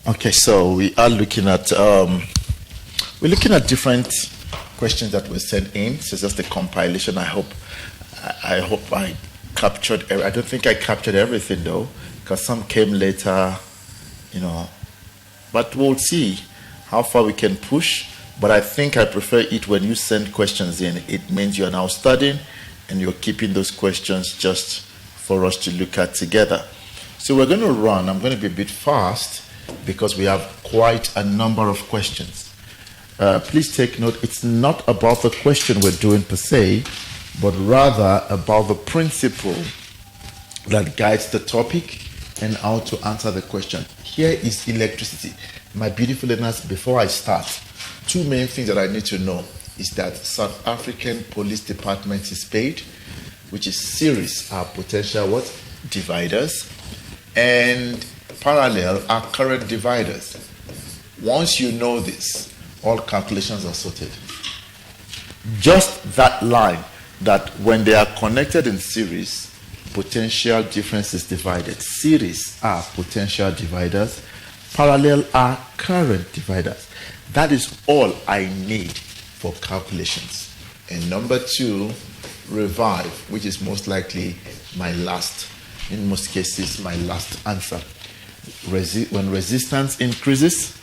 Okay, so we are looking at different questions that were sent in. So just the compilation. I hope I captured. I don't think I captured everything though, because some came later, But we'll see how far we can push. But I think I prefer it when you send questions in. It means you are now studying, and you're keeping those questions just for us to look at together. So we're going to run. I'm going to be a bit fast, because we have quite a number of questions. Please take note, it's not about the question we're doing per se, but rather about the principle that guides the topic and how to answer the question. Here is electricity. My beautiful learners, before I start, two main things that I need to know is that South African Police Department is paid, which is series are potential dividers, and parallel are current dividers. Once you know this, all calculations are sorted. Just that line, that when they are connected in series, potential difference is divided. Series are potential dividers, parallel are current dividers. That is all I need for calculations. And number two, revive, which is most likely my last, in most cases, my last answer. When resistance increases,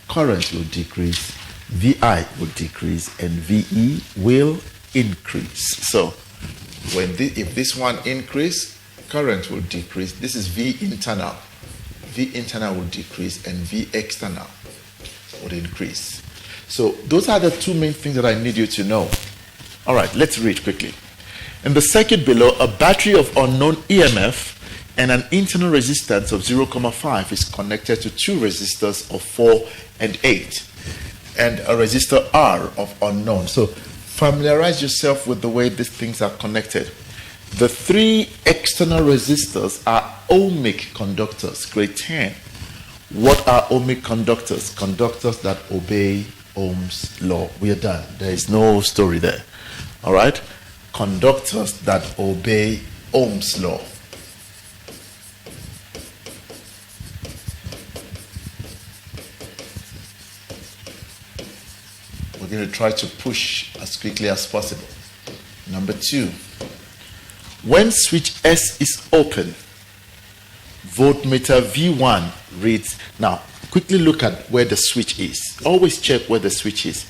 current will decrease, VI will decrease, and VE will increase. So, if this one increase, current will decrease. This is V internal. V internal will decrease, and V external will increase. So, those are the two main things that I need you to know. All right, let's read quickly. In the circuit below, a battery of unknown EMF and an internal resistance of 0.5 is connected to two resistors of 4 and 8 and a resistor R of unknown. So familiarize yourself with the way these things are connected. The three external resistors are ohmic conductors, grade 10. What are ohmic conductors? Conductors that obey Ohm's law. We are done. There is no story there. All right? Conductors that obey Ohm's law. We're going to try to push as quickly as possible. Number two, when switch S is open, voltmeter V1 reads. Now, quickly look at where the switch is. Always check where the switch is.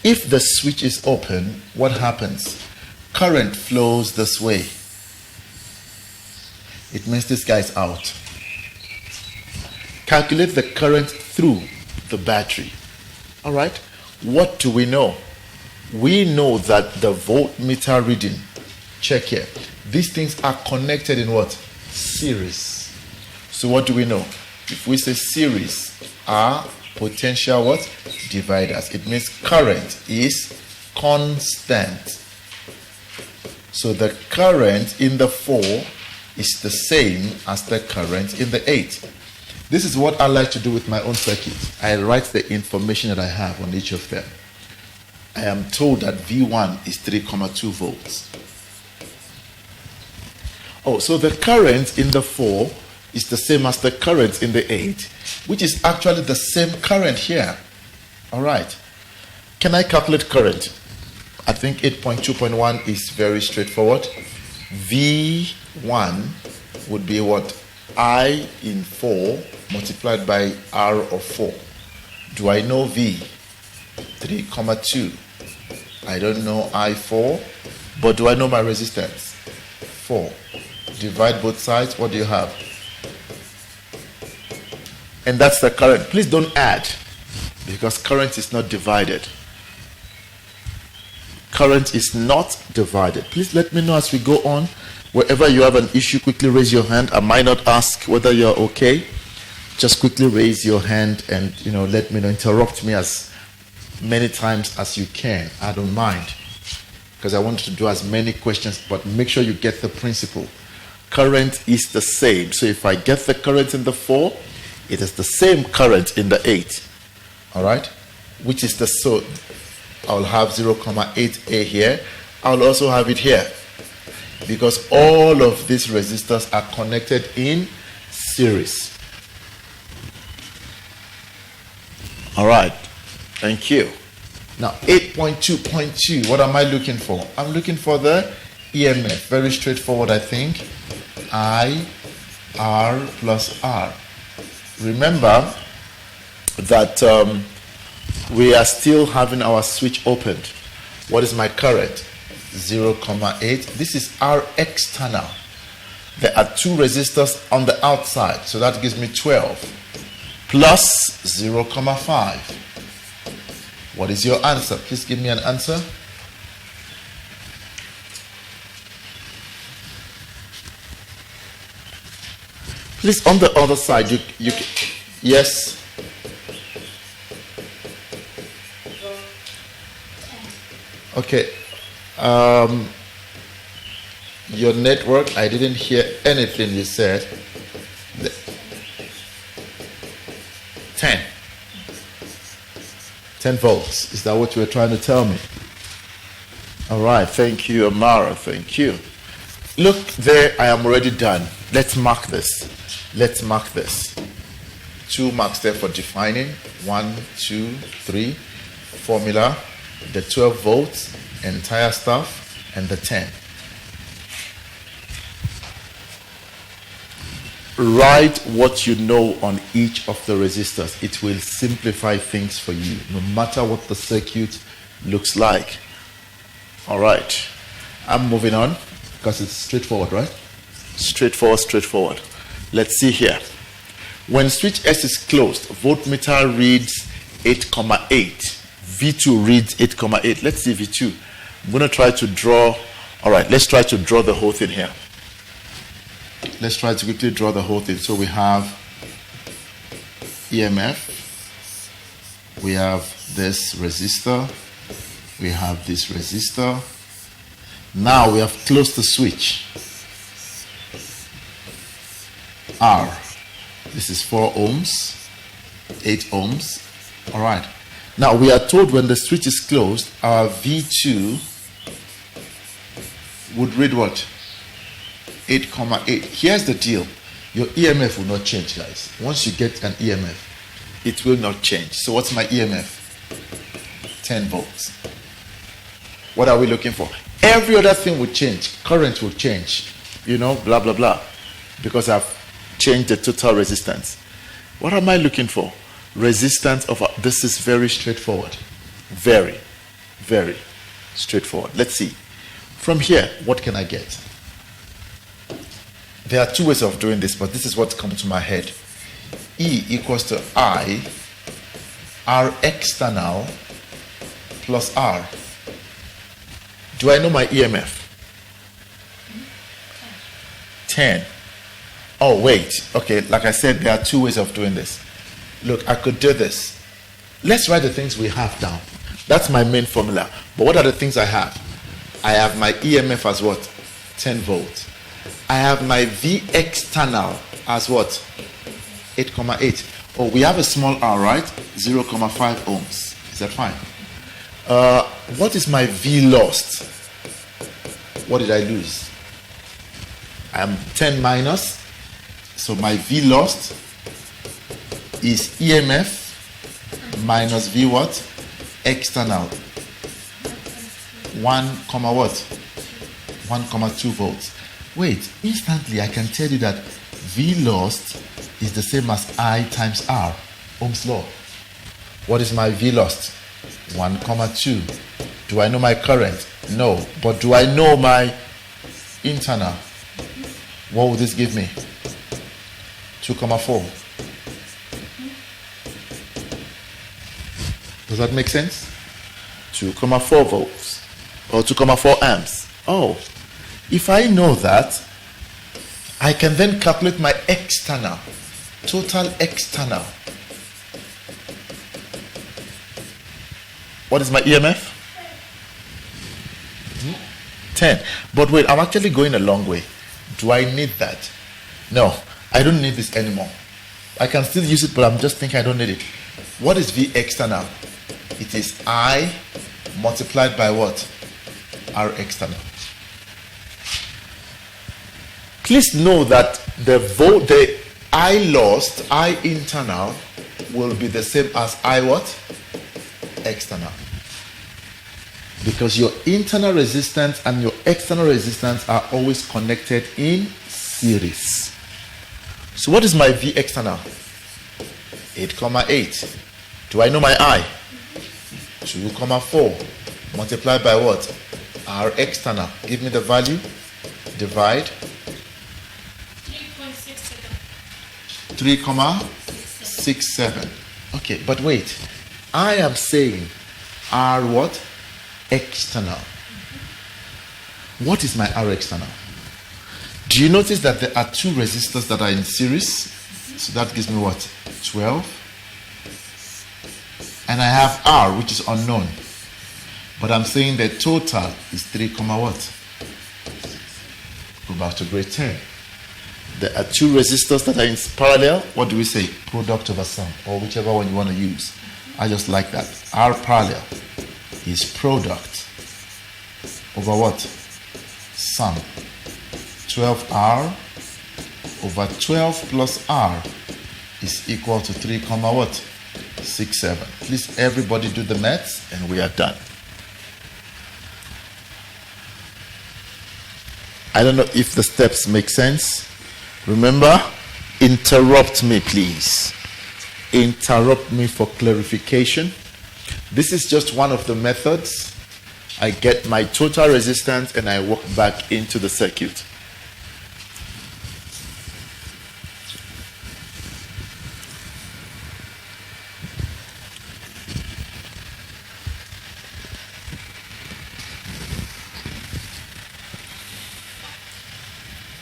If the switch is open, what happens? Current flows this way. It means this guy is out. Calculate the current through the battery. All right? What do we know? We know that the voltmeter reading, check here, these things are connected in what? Series. So what do we know? If we say series are potential what? Dividers. It means current is constant. So the current in the 4 is the same as the current in the 8. This is what I like to do with my own circuit. I write the information that I have on each of them. I am told that V1 is 3.2 volts. Oh, so the current in the 4 is the same as the current in the 8, which is actually the same current here. All right. Can I calculate current? I think 8.2.1 is very straightforward. V1 would be what? I in 4 multiplied by R of 4. Do I know V? 3.2. I don't know I4, but do I know my resistance? 4. Divide both sides. What do you have? And that's the current. Please don't add, because current is not divided. Current is not divided. Please let me know as we go on. Wherever you have an issue, quickly raise your hand. I might not ask whether you're okay. Just quickly raise your hand and let me know. Interrupt me as many times as you can. I don't mind, because I want to do as many questions, but make sure you get the principle. Current is the same. So if I get the current in the 4, it is the same current in the 8. All right? Which is so I'll have 0.8A here. I'll also have it here, because all of these resistors are connected in series. All right. Thank you. Now, 8.2.2, what am I looking for? I'm looking for the EMF. Very straightforward, I think. I, R plus R. Remember that we are still having our switch opened. What is my current? 0.8. This is R external. There are two resistors on the outside, so that gives me 12 plus 0.5. What is your answer? Please give me an answer. Please, on the other side, you yes. Okay. Your network, I didn't hear anything you said. 10. 10 volts. Is that what you were trying to tell me? All right. Thank you, Amara. Thank you. Look there. I am already done. Let's mark this. Let's mark this. 2 marks there for defining. 1, 2, 3. Formula. The 12 volts. Entire stuff. And the 10. Write what you know on each of the resistors. It will simplify things for you, no matter what the circuit looks like. All right. I'm moving on because it's straightforward, right? Straightforward. Let's see here. When switch S is closed, voltmeter reads 8.8. V2 reads 8.8. Let's see V2. I'm going to try to draw. All right, let's try to draw the whole thing here. Let's try to quickly draw the whole thing. So we have EMF. We have this resistor. We have this resistor. Now we have closed the switch. R. This is 4 ohms. 8 ohms. All right. Now we are told when the switch is closed, our V2 would read what? 8.8. Here's the deal. Your EMF will not change, guys. Once you get an EMF, it will not change. So what's my EMF? 10 volts. What are we looking for? Every other thing will change. Current will change. You know, blah, blah, blah. Because I've changed the total resistance. What am I looking for? Resistance of... This is very straightforward. Very, very straightforward. Let's see. From here, what can I get? There are 2 ways of doing this, but this is what's come to my head. E equals to I, R external plus R. Do I know my EMF? 10. Oh, wait. Okay, like I said, there are 2 ways of doing this. Look, I could do this. Let's write the things we have down. That's my main formula. But what are the things I have? I have my EMF as what? 10 volts. I have my V external as what? 8.8. Oh, we have a small r, right? 0.5 ohms. Is that fine? What is my V lost? What did I lose? I'm 10 minus. So my V lost is EMF minus V what? External. 1, what? 1.2 volts. Wait, instantly I can tell you that V lost is the same as I times R, Ohm's law. What is my V lost? 1.2. Do I know my current? No. But do I know my internal? What would this give me? 2.4. Does that make sense? 2.4 volts or 2.4 amps. Oh. If I know that, I can then calculate my external, total external. What is my EMF? 10. But wait, I'm actually going a long way. Do I need that? No, I don't need this anymore. I can still use it, but I'm just thinking I don't need it. What is V external? It is I multiplied by what? R external. Please know that the I lost, I internal, will be the same as I what? External. Because your internal resistance and your external resistance are always connected in series. So what is my V external? 8,8. Do I know my I? 2,4. Multiplied by what? R external. Give me the value. Divide. 3,67. Okay, but wait. I am saying R what? External. What is my R external? Do you notice that there are two resistors that are in series? So that gives me what? 12. And I have R, which is unknown. But I'm saying the total is 3, what? Go back to grade 10. There are two resistors that are in parallel. What do we say? Product over sum, or whichever one you want to use. I just like that. R parallel is product over what? Sum. 12R over 12 plus R is equal to 3, what? 67. Please, everybody do the maths, and we are done. I don't know if the steps make sense. Remember, interrupt me, please. Interrupt me for clarification. This is just one of the methods. I get my total resistance and I walk back into the circuit.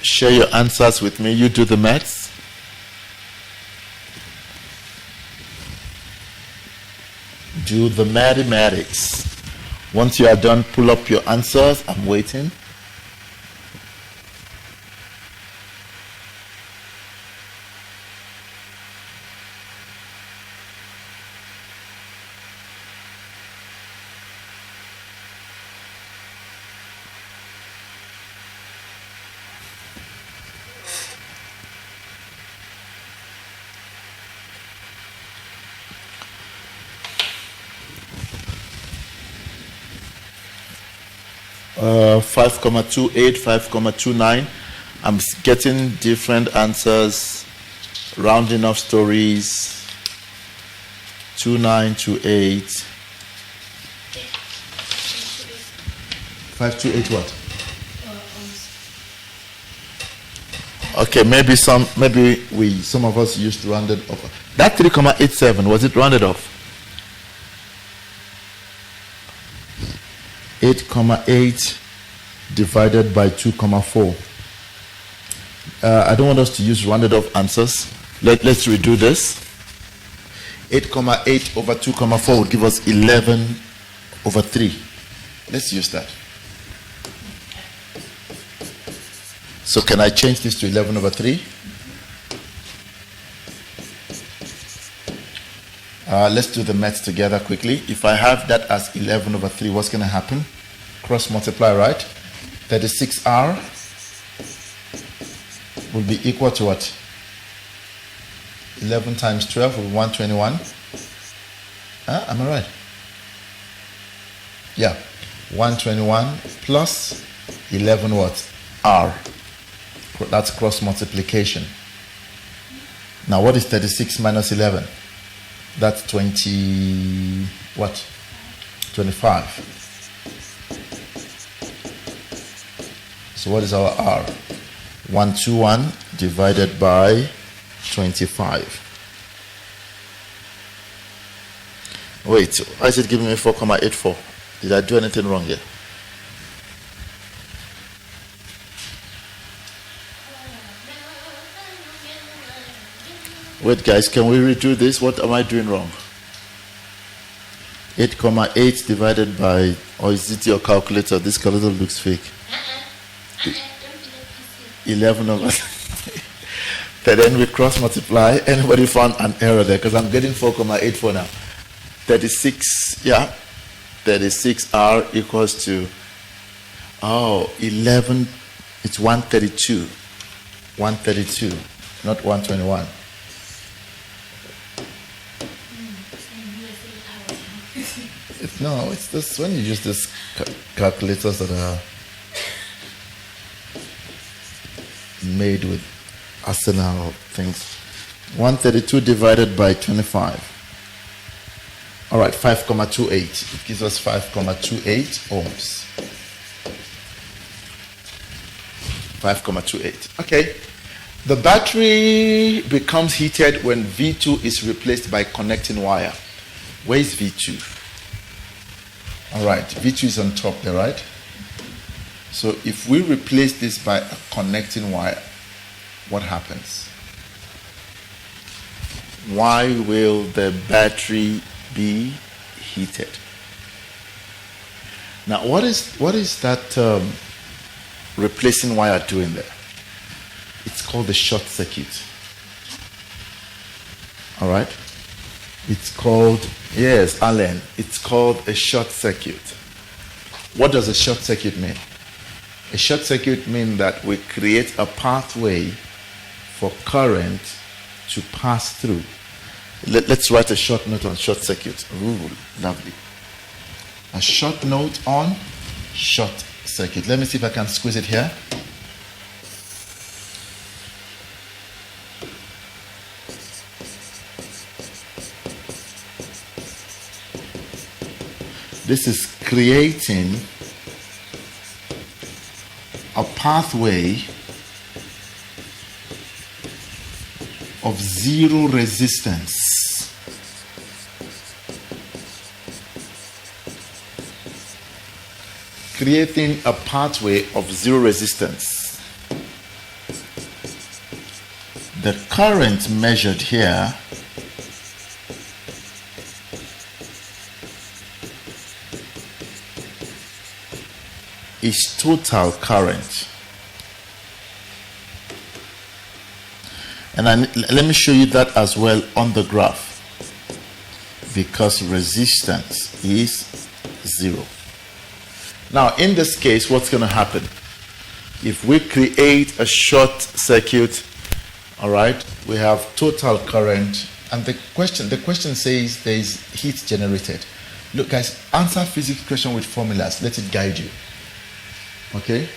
Share your answers with me. You do the maths. Do the mathematics. Once you are done, pull up your answers. I'm waiting. Uh, 5,28, 5,29. I'm getting different answers, rounding off stories. 2928. 528 what? Okay, maybe some of us used rounded off. That 3,87, was it rounded off? 8,8 divided by 2,4. I don't want us to use rounded off answers. Let's redo this. 8,8 over 2,4 would give us 11 over 3. Let's use that. So can I change this to 11 over 3? Let's do the maths together quickly. If I have that as 11 over 3, what's going to happen? Cross multiply, right? 36R will be equal to what? 11 times 12 will be 121. Am I right? Yeah. 121 plus 11 what? R. That's cross multiplication. Now what is 36 minus 11? That's 20, what? 25. So what is our R? 121 divided by 25. Wait, why is it giving me 4,84? Did I do anything wrong here? Wait, guys, can we redo this? What am I doing wrong? 8,8 divided by, or is it your calculator? This calculator looks fake. 11 over. Then we cross multiply. Anybody found an error there? Because I'm getting 4,84 now. 36, yeah. 36R equals to, 11. It's 132. 132, not 121. No, it's this when you use these calculators that are made with Arsenal things. 132 divided by 25. All right, 5,28. It gives us 5,28 ohms. 5,28. Okay. The battery becomes heated when V2 is replaced by connecting wire. Where is V2? All right, V2 is on top there, right? So if we replace this by a connecting wire, what happens? Why will the battery be heated? Now, what is that replacing wire doing there? It's called a short circuit. All right? It's called, yes, Alan, it's called a short circuit. What does a short circuit mean? A short circuit means that we create a pathway for current to pass through. Let's write a short note on short circuit. Ooh, lovely. A short note on short circuit. Let me see if I can squeeze it here. This is creating a pathway of zero resistance. Creating a pathway of zero resistance. The current measured here is total current. And let me show you that as well on the graph, because resistance is zero. Now, in this case, what's going to happen? If we create a short circuit, all right, we have total current, and the question says there is heat generated. Look, guys, answer physics question with formulas. Let it guide you. Okay?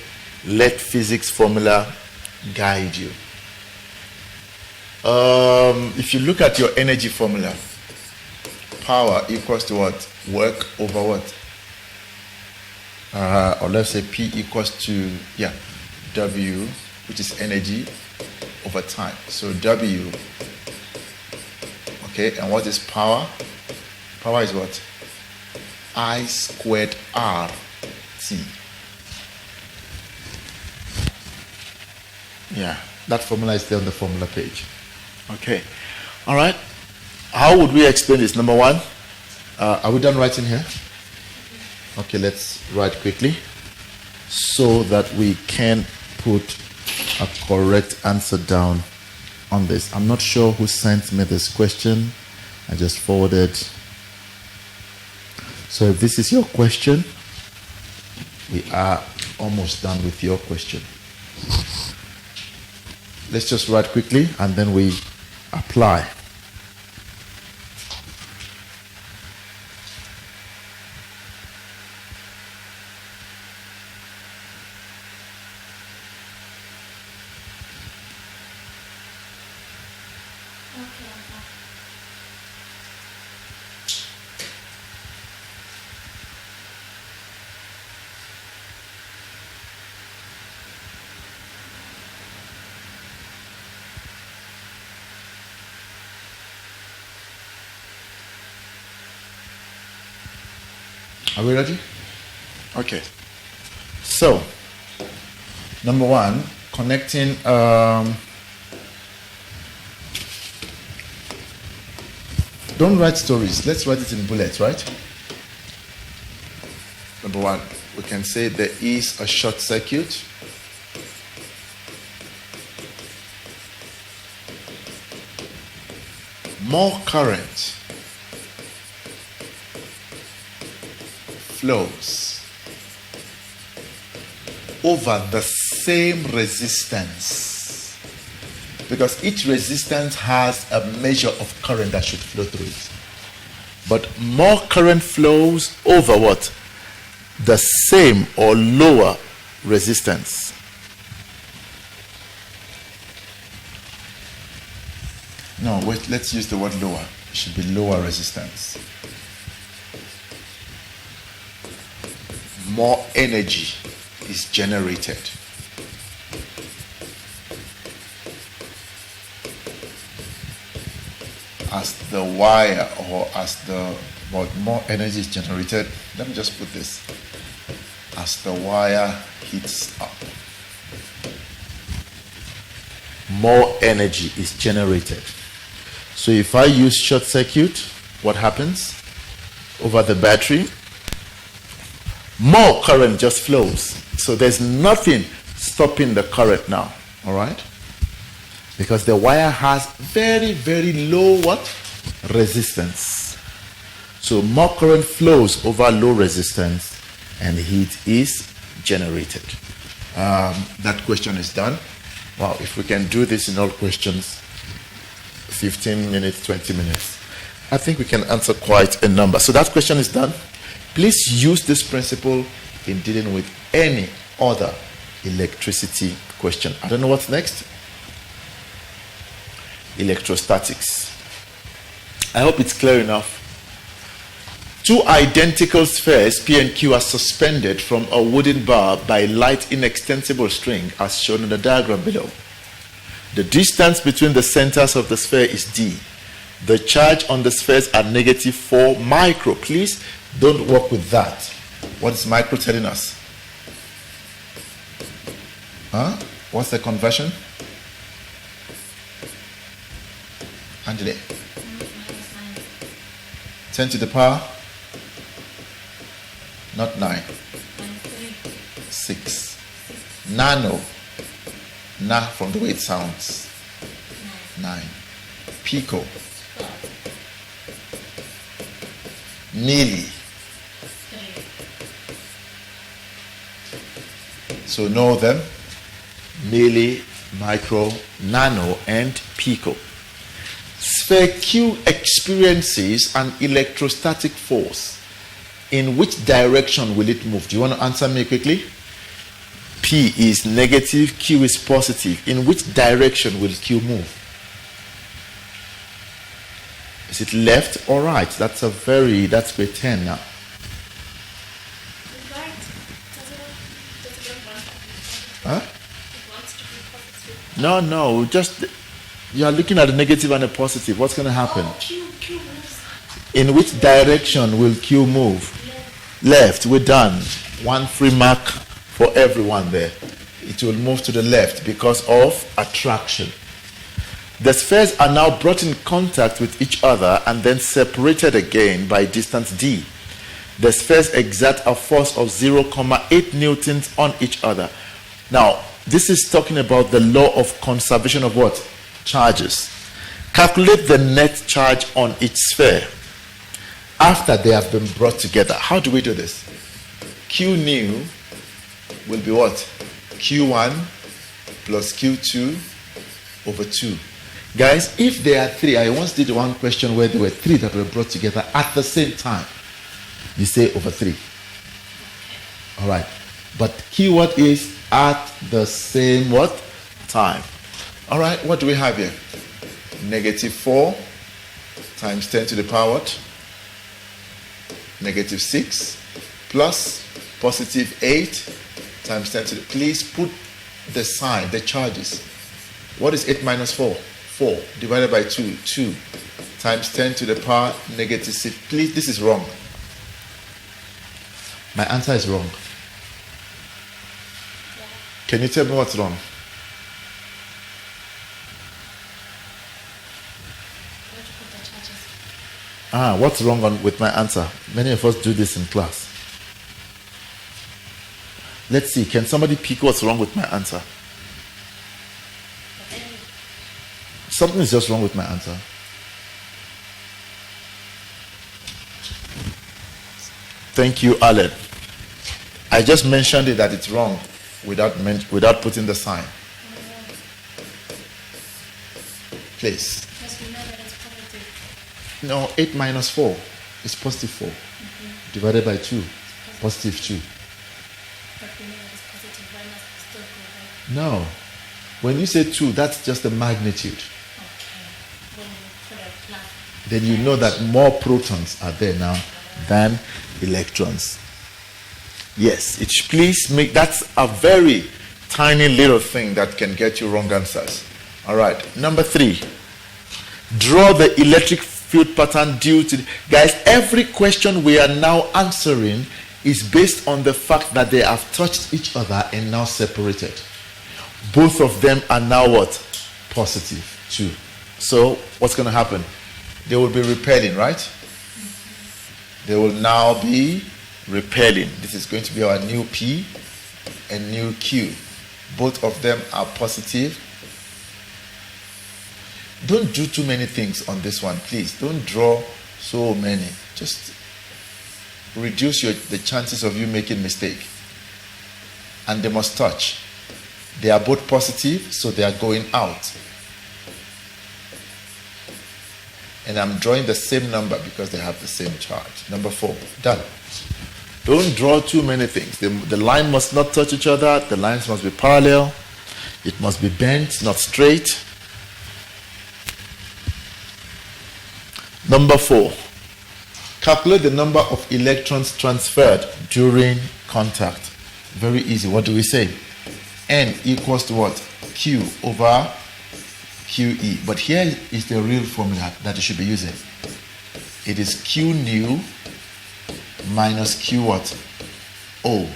Let physics formula guide you. If you look at your energy formula, power equals to what? Work over what? Or let's say P equals to, W, which is energy over time. So W, okay, and what is power? Power is what? I squared R T. Yeah, that formula is there on the formula page. Okay, all right. How would we explain this? Number one, are we done writing here? Okay, let's write quickly so that we can put a correct answer down on this. I'm not sure who sent me this question. I just forwarded. So if this is your question, we are almost done with your question. Let's just write quickly and then we apply. Are we ready? Okay. So, number one, connecting. Don't write stories. Let's write it in bullets, right? Number one, we can say there is a short circuit. More current flows over the same resistance, because each resistance has a measure of current that should flow through it. but more current flows over what? The same or lower resistance. No, wait, let's use the word lower. It should be lower resistance. More energy is generated. As the wire or as the more energy is generated, let me just put this, as the wire heats up, more energy is generated. So if I use short circuit, what happens? Over the battery, more current just flows. So there's nothing stopping the current now, all right? Because the wire has very, very low what? Resistance. So more current flows over low resistance and heat is generated. That question is done. Wow, if we can do this in all questions, 15 minutes, 20 minutes, I think we can answer quite a number. So that question is done. Please use this principle in dealing with any other electricity question. I don't know what's next. Electrostatics. I hope it's clear enough. Two identical spheres, P and Q, are suspended from a wooden bar by a light inextensible string as shown in the diagram below. The distance between the centers of the sphere is d. The charge on the spheres are -4 micro. Please don't work with that. What is micro telling us? What's the conversion? Angela. 10 to the power? Not 9. 6. Nano. Na from the way it sounds. 9. Pico. Milli. So know them. Milli, micro, nano, and pico. Sphere Q experiences an electrostatic force. In which direction will it move? Do you want to answer me quickly? P is negative, Q is positive. In which direction will Q move? Is it left or right? That's grade 10 now. Huh? No, just you are looking at a negative and a positive. What's going to happen? Q moves. In which direction will Q move? Left. We're done. One free mark for everyone there. It will move to the left because of attraction. The spheres are now brought in contact with each other and then separated again by distance d. The spheres exert a force of 0.8 newtons on each other. Now, this is talking about the law of conservation of what? Charges. Calculate the net charge on each sphere after they have been brought together. How do we do this? Q new will be what? Q1 plus Q2 over 2. Guys, if there are 3, I once did one question where there were 3 that were brought together at the same time. You say over 3. All right. But keyword is at the same what? Time. All right. What do we have here? -4 times 10 to the power what? -6 plus +8 times 10 to the... Please put the sign, the charges. What is 8 minus 4? 4 divided by 2. 2 times 10 to the power -6. Please, this is wrong. My answer is wrong. Can you tell me what's wrong? What's wrong with my answer? Many of us do this in class. Let's see. Can somebody pick what's wrong with my answer? Something is just wrong with my answer. Thank you, Alan. I just mentioned it that it's wrong without putting the sign. Please. Because we know that it's positive. No, 8 minus 4. It's positive 4. Divided by 2. Positive 2. No. When you say 2, that's just the magnitude. Then you know that more protons are there now than electrons. Yes, please make, that's a very tiny little thing that can get you wrong answers. All right, number 3. Draw the electric field pattern due to, guys, every question we are now answering is based on the fact that they have touched each other and now separated. Both of them are now what? Positive 2. So what's going to happen? They will be repelling, right? They will now be repelling. This is going to be our new P and new Q. Both of them are positive. Don't do too many things on this one, please. Don't draw so many. Just reduce the chances of you making mistake. And they must touch. They are both positive, so they are going out. And I'm drawing the same number because they have the same charge. Number 4, done. Don't draw too many things. The line must not touch each other. The lines must be parallel. It must be bent, not straight. Number 4, calculate the number of electrons transferred during contact. Very easy. What do we say? N equals to what? Q over QE. But here is the real formula that you should be using. It is Q new minus Q what? Old.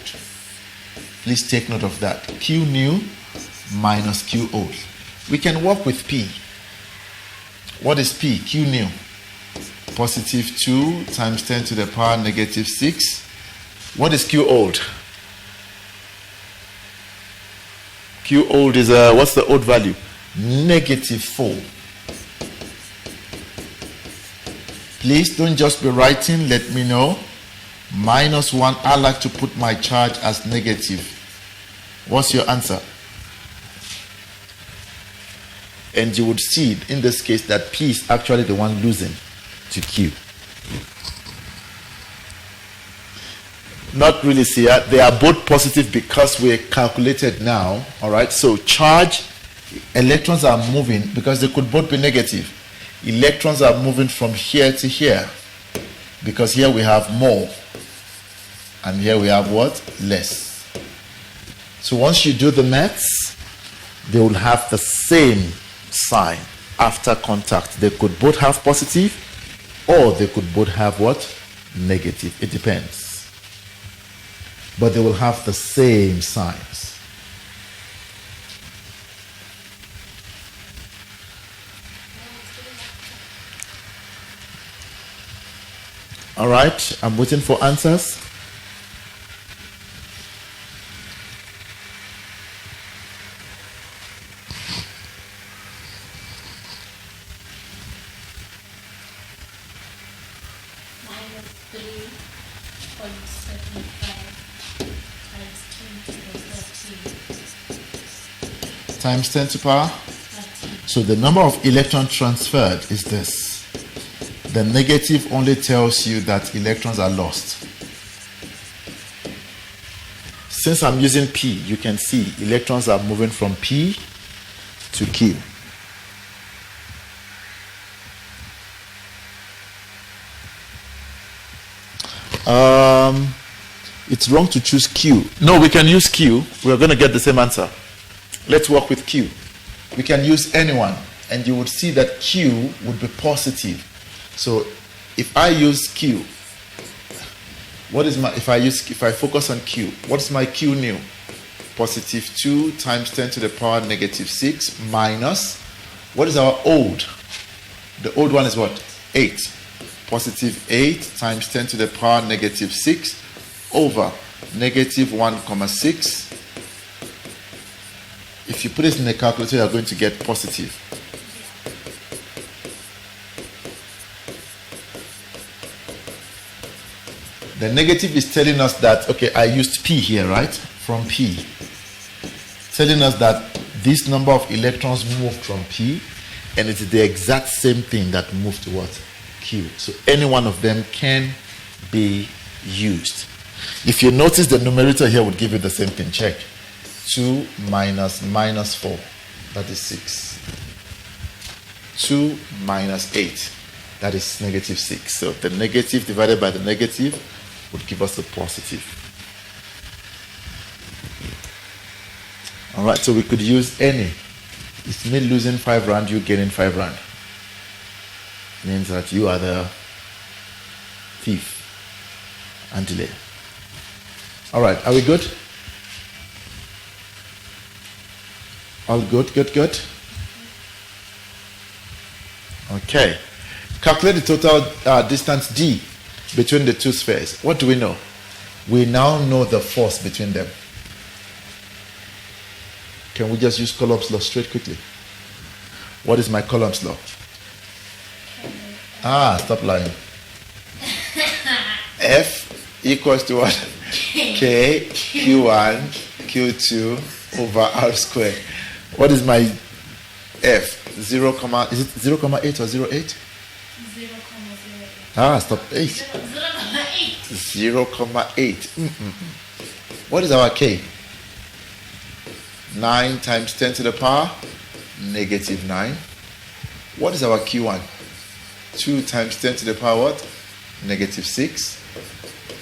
Please take note of that. Q new minus Q old. We can work with P. What is P? Q new. Positive 2 times 10 to the power negative 6. What is Q old? Q old is, what's the old value? Negative 4. Please don't just be writing, let me know. Minus 1, I like to put my charge as negative. What's your answer? And you would see in this case that P is actually the one losing to Q. Not really, see, they are both positive because we calculated now. All right, so charge, electrons are moving because they could both be negative. Electrons are moving from here to here because here we have more and here we have what? Less. So once you do the maths, they will have the same sign after contact. They could both have positive or they could both have what? Negative. It depends. But they will have the same signs. All right, I'm waiting for answers. Times 10 to the power. So the number of electrons transferred is this. The negative only tells you that electrons are lost. Since I'm using P, you can see electrons are moving from P to Q. It's wrong to choose Q. No, we can use Q. We're going to get the same answer. Let's work with Q. We can use anyone, and you would see that Q would be positive. So if I use Q, what is my, if I focus on Q, what's my Q new? Positive 2 times 10 to the power negative 6 minus, what is our old? The old one is what? 8. Positive 8 times 10 to the power negative 6 over negative 1,6. If you put it in the calculator, you are going to get positive. The negative is telling us that, okay, I used P here, right? From P. Telling us that this number of electrons moved from P, and it's the exact same thing that moved to what? q. So any one of them can be used. If you notice, the numerator here would give you the same thing. Check. 2 minus minus 4. That is 6. 2 minus 8. That is negative 6. So the negative divided by the negative would give us a positive. Alright, so we could use any. It's me losing 5 rand, you gaining 5 rand. Means that you are the thief and delay. Alright, are we good? All good, good. Okay. Calculate the total distance d between the two spheres. What do we know? We now know the force between them. Can we just use Coulomb's law straight quickly? What is my Coulomb's law? Stop lying. F equals to what? K Q1 Q2 over R squared. What is my F? 0, is it 0, 0.8 or 0.8? 0.08. Stop. 8. 0.8. What is our K? 9 times 10 to the power negative 9. What is our Q1? 2 times 10 to the power what? Negative 6.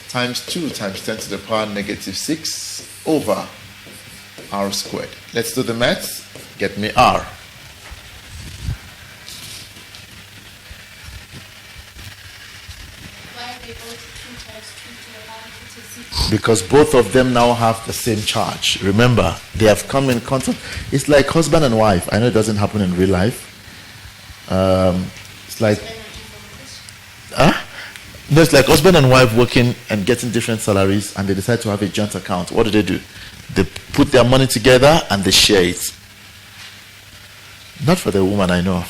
Times 2 times 10 to the power negative 6 over R squared. Let's do the maths. Get me R. Because both of them now have the same charge. Remember, they have come in contact. It's like husband and wife. I know it doesn't happen in real life. It's like no, it's like husband and wife working and getting different salaries, and they decide to have a joint account. What do? They put their money together and they share it. Not for the woman, I know.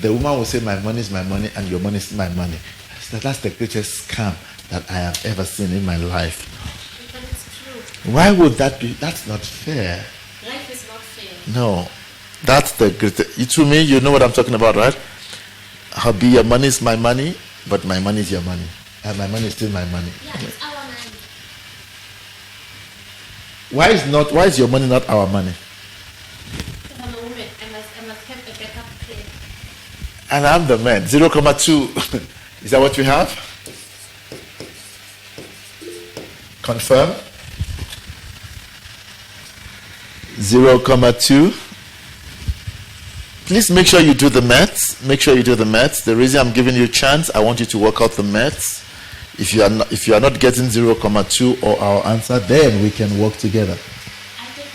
The woman will say, my money is my money and your money is my money. So that's the greatest scam that I have ever seen in my life. But it's true. Why would that be? That's not fair. Life is not fair. No. That's the greatest. To me, you know what I'm talking about, right? Hubby, your money is my money, but my money is your money. And my money is still my money. Yeah, it's our money. Why is your money not our money? If I'm a woman, I must have a backup plan. And I'm the man. 0.2. Is that what we have? Confirm. 0.2. Please make sure you do the maths. The reason I'm giving you a chance, I want you to work out the maths. If you are not getting 0.2 or our answer, then we can work together. I did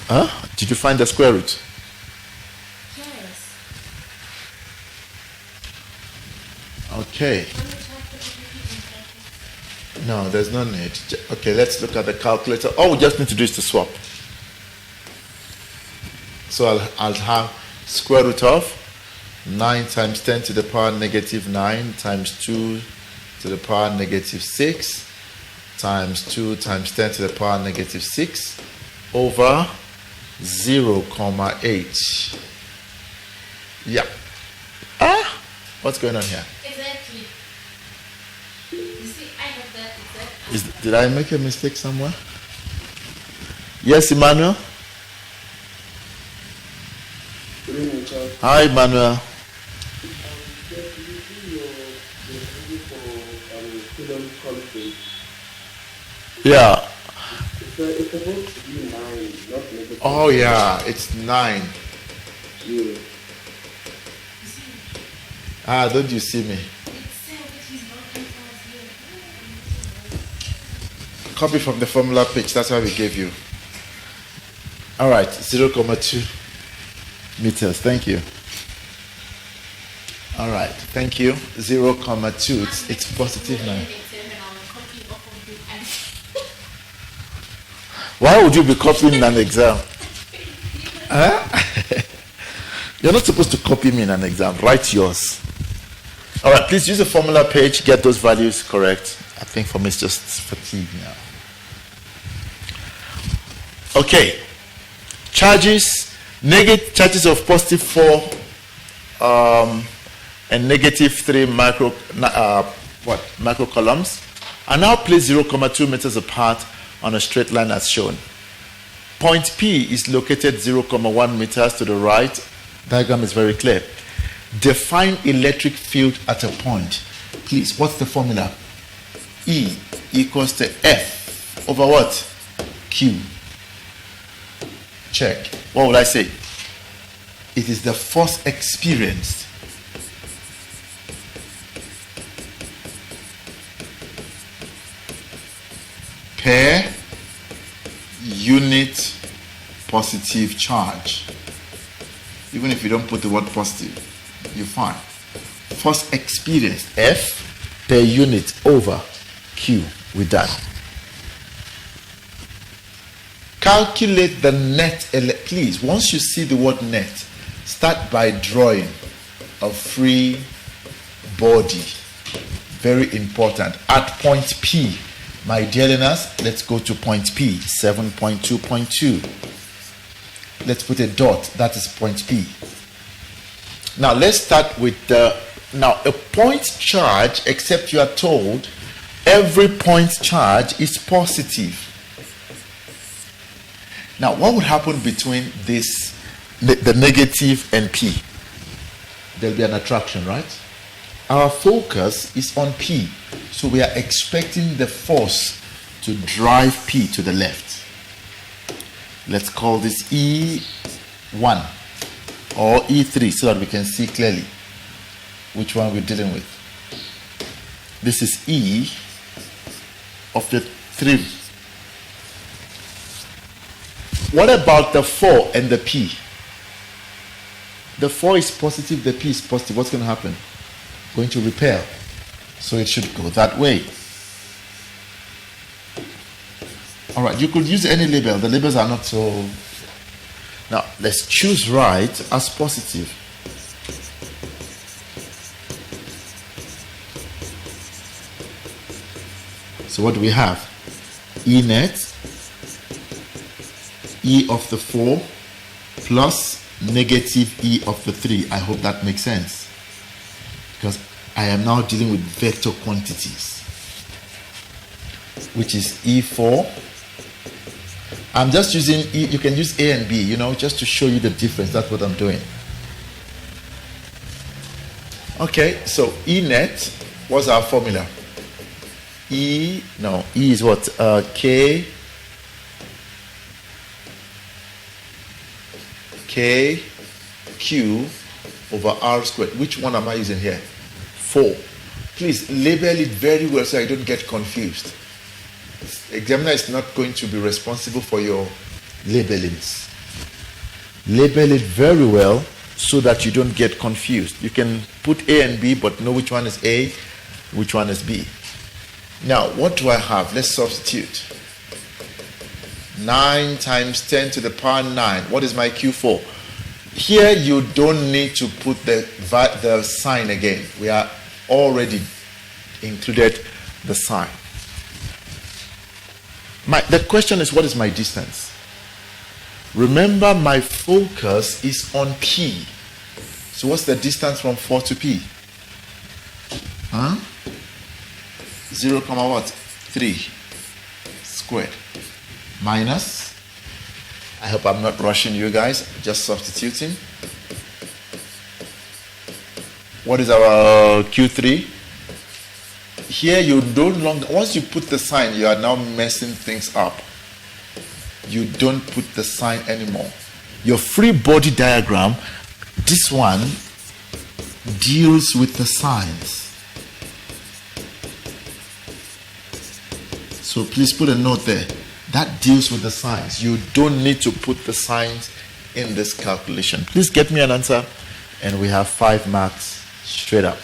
not get 0.2. Did you find the square root? Yes. Okay. No, there's no need. Okay, let's look at the calculator. All we just need to do is to swap. So I'll have square root of 9 times 10 to the power negative 9 times 2 to the power negative 6 times 2 times 10 to the power negative 6 over 0.8. Yeah. What's going on here? Exactly. You see, I have that exactly. Did I make a mistake somewhere? Yes, Emmanuel? Hi, Emmanuel. Yeah. It's supposed to be 9, not negative. Oh, yeah, it's 9. Yeah. Don't you see me? Copy from the formula page. That's what we gave you. All right, 0.2 meters. Thank you. All right, thank you. 0.2. It's positive 9. Why would you be copying an exam? You're not supposed to copy me in an exam. Write yours. All right, please use the formula page. Get those values correct. I think for me it's just fatigue now. Okay. Charges, charges of positive 4 and negative 3 micro columns are now placed 0.2 meters apart on a straight line as shown. Point P is located 0.1 meters to the right. Diagram is very clear. Define electric field at a point. Please, what's the formula? E equals to F over what? Q. Check. What would I say? It is the force experienced per unit positive charge. Even if you don't put the word positive, you're fine. Force experienced, F per unit over Q. We're done. Calculate the net. Please, once you see the word net, start by drawing a free body. Very important. At point P, my dear learners, let's go to point P, 7.2.2. Let's put a dot. That is point P. Now, let's start with a point charge, except you are told every point charge is positive. Now, what would happen between this, the negative and P? There'll be an attraction, right? Our focus is on P. So we are expecting the force to drive P to the left. Let's call this E1 or E3 so that we can see clearly which one we're dealing with. This is E of the 3. What about the 4 and the P? The 4 is positive, the P is positive. What's going to happen? Going to repel. So it should go that way. All right, you could use any label. The labels are not so... Now, let's choose right as positive. So what do we have? E net, E of the 4 plus negative E of the 3. I hope that makes sense. Because I am now dealing with vector quantities, which is E4. I'm just using E. You can use A and B, just to show you the difference. That's what I'm doing. Okay, so E net, what's our formula? E is what? K Q over R squared. Which one am I using here? 4. Please label it very well so I don't get confused. Examiner is not going to be responsible for your labelings. Label it very well so that you don't get confused. You can put A and B, but know which one is A, which one is B. Now, what do I have? Let's substitute. 9 times 10 to the power 9. What is my Q4? Here, you don't need to put the sign again. We are already included the sign. The question is, what is my distance? Remember, my focus is on P. So what's the distance from 4 to P? 0, what? 3 squared. Minus. I hope I'm not rushing you guys. Just substituting. What is our Q3? Here you don't longer, once you put the sign, you are now messing things up. You don't put the sign anymore. Your free body diagram, this one deals with the signs. So please put a note there. That deals with the signs. You don't need to put the signs in this calculation. Please get me an answer, and we have 5 marks straight up.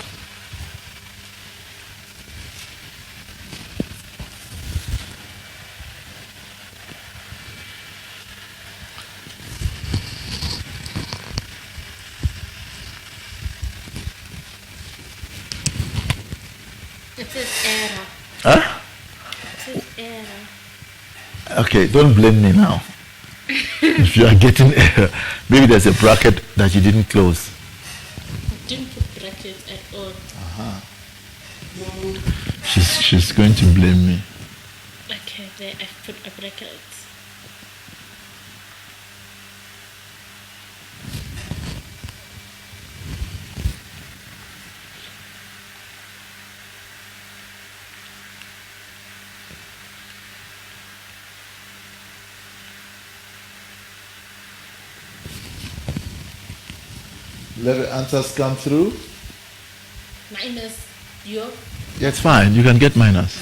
It says error. Huh? It says error. Okay, don't blame me now. If you are getting error, maybe there's a bracket that you didn't close. I didn't put brackets at all. She's going to blame me. Okay, there I've put a bracket. Let the answers come through. Minus your. That's fine. You can get minus.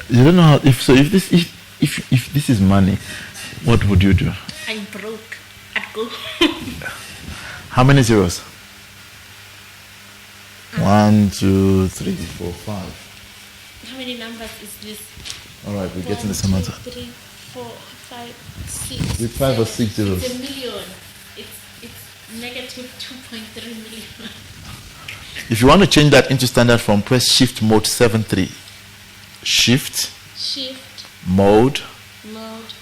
You don't know how. If this is money, what would you do? I'm broke. I'd go. How many zeros? 1, 2, 3, 4, 5. How many numbers is this? All right, we're getting the same answer. 2, 3, 4, 5, 6. With 5 or 6 zeros. It's a million. It's negative 2.3 million. If you want to change that into standard form, press Shift Mode 7-3. Shift Mode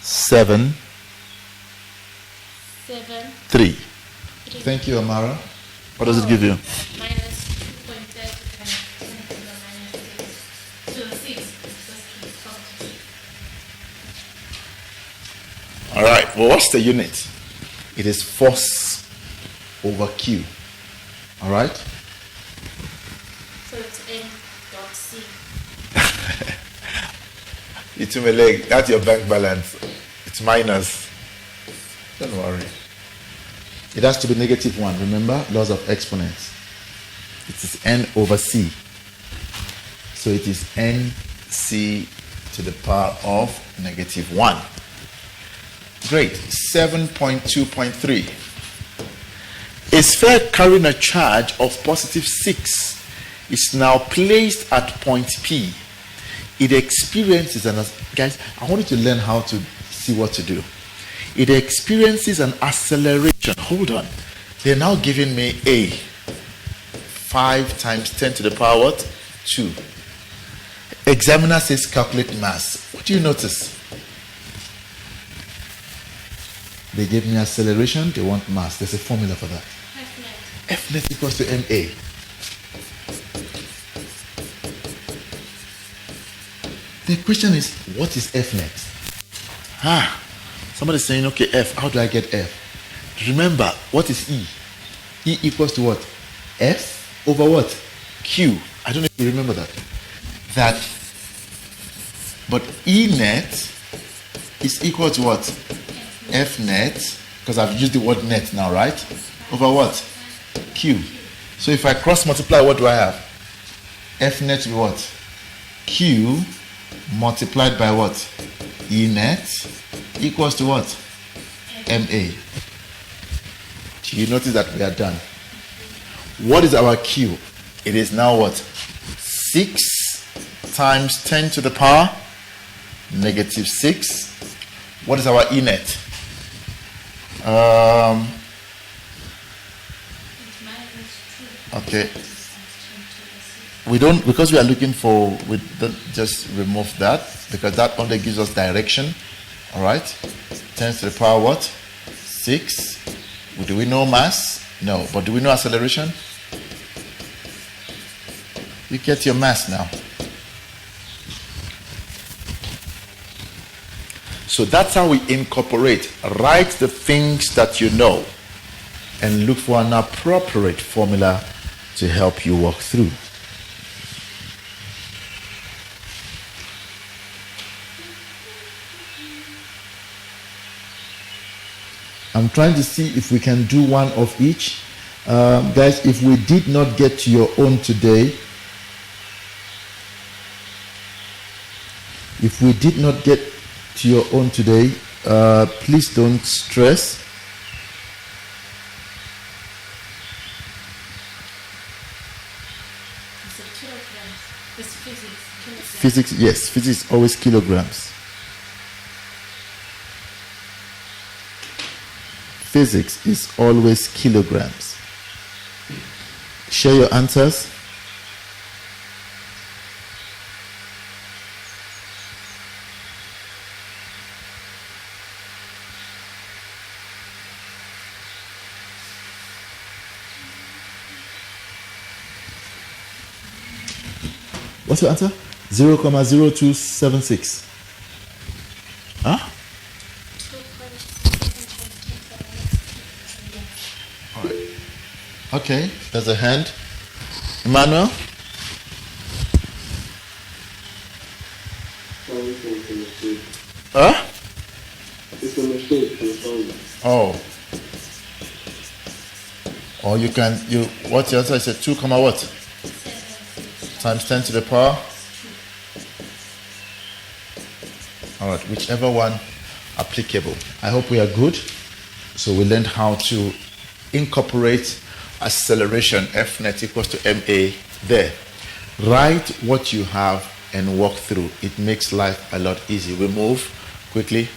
7 3. Thank you, Amara. What does it give you? Minus 2.7 minus 6. All right. Well, what's the unit? It is force over Q. All right. So it's N dot C. It's my leg. That's your bank balance. It's minus. Don't worry. It has to be -1. Remember, laws of exponents. It is N over C. So it is NC to the power of -1. Great. 7.2.3. A sphere carrying a charge of +6 is now placed at point P. It experiences guys, I want you to learn how to see what to do. It experiences an acceleration. Hold on. They're now giving me A. 5 times 10 to the power what? 2. Examiner says calculate mass. What do you notice? They gave me acceleration, they want mass. There's a formula for that. F net equals to MA. The question is, what is F net? Somebody's saying, okay, F. How do I get F? Remember, what is E? E equals to what? F over what? Q. I don't know if you remember that. But E net is equal to what? F net, because I've used the word net now, right? Over what? Q. So if I cross multiply, what do I have? F net to be what? Q multiplied by what? E net equals to what? MA. Do you notice that we are done? What is our Q? It is now what? 6 times 10 to the power -6. What is our E net? Okay. We don't, because we are looking for, we don't just remove that, because that only gives us direction. All right. 10 to the power what? 6. Do we know mass? No. But do we know acceleration? You get your mass now. So that's how we incorporate. Write the things that you know and look for an appropriate formula to help you walk through. I'm trying to see if we can do one of each. Guys, if we did not get to your own today, please don't stress. It's physics. Physics, yes, physics is always kilograms. Physics is always kilograms. Share your answers. What's your answer? 0,0276. Huh? 2.7. All right. Okay, there's a hand. Emmanuel? Sorry for the mistake. Huh? It's a mistake. I'm sorry. Oh. Or you can, what's the answer? I said 2, what? Times 10 to the power? All right, whichever one applicable. I hope we are good. So we learned how to incorporate acceleration, F net equals to ma there. Write what you have and walk through. It makes life a lot easier. We move quickly.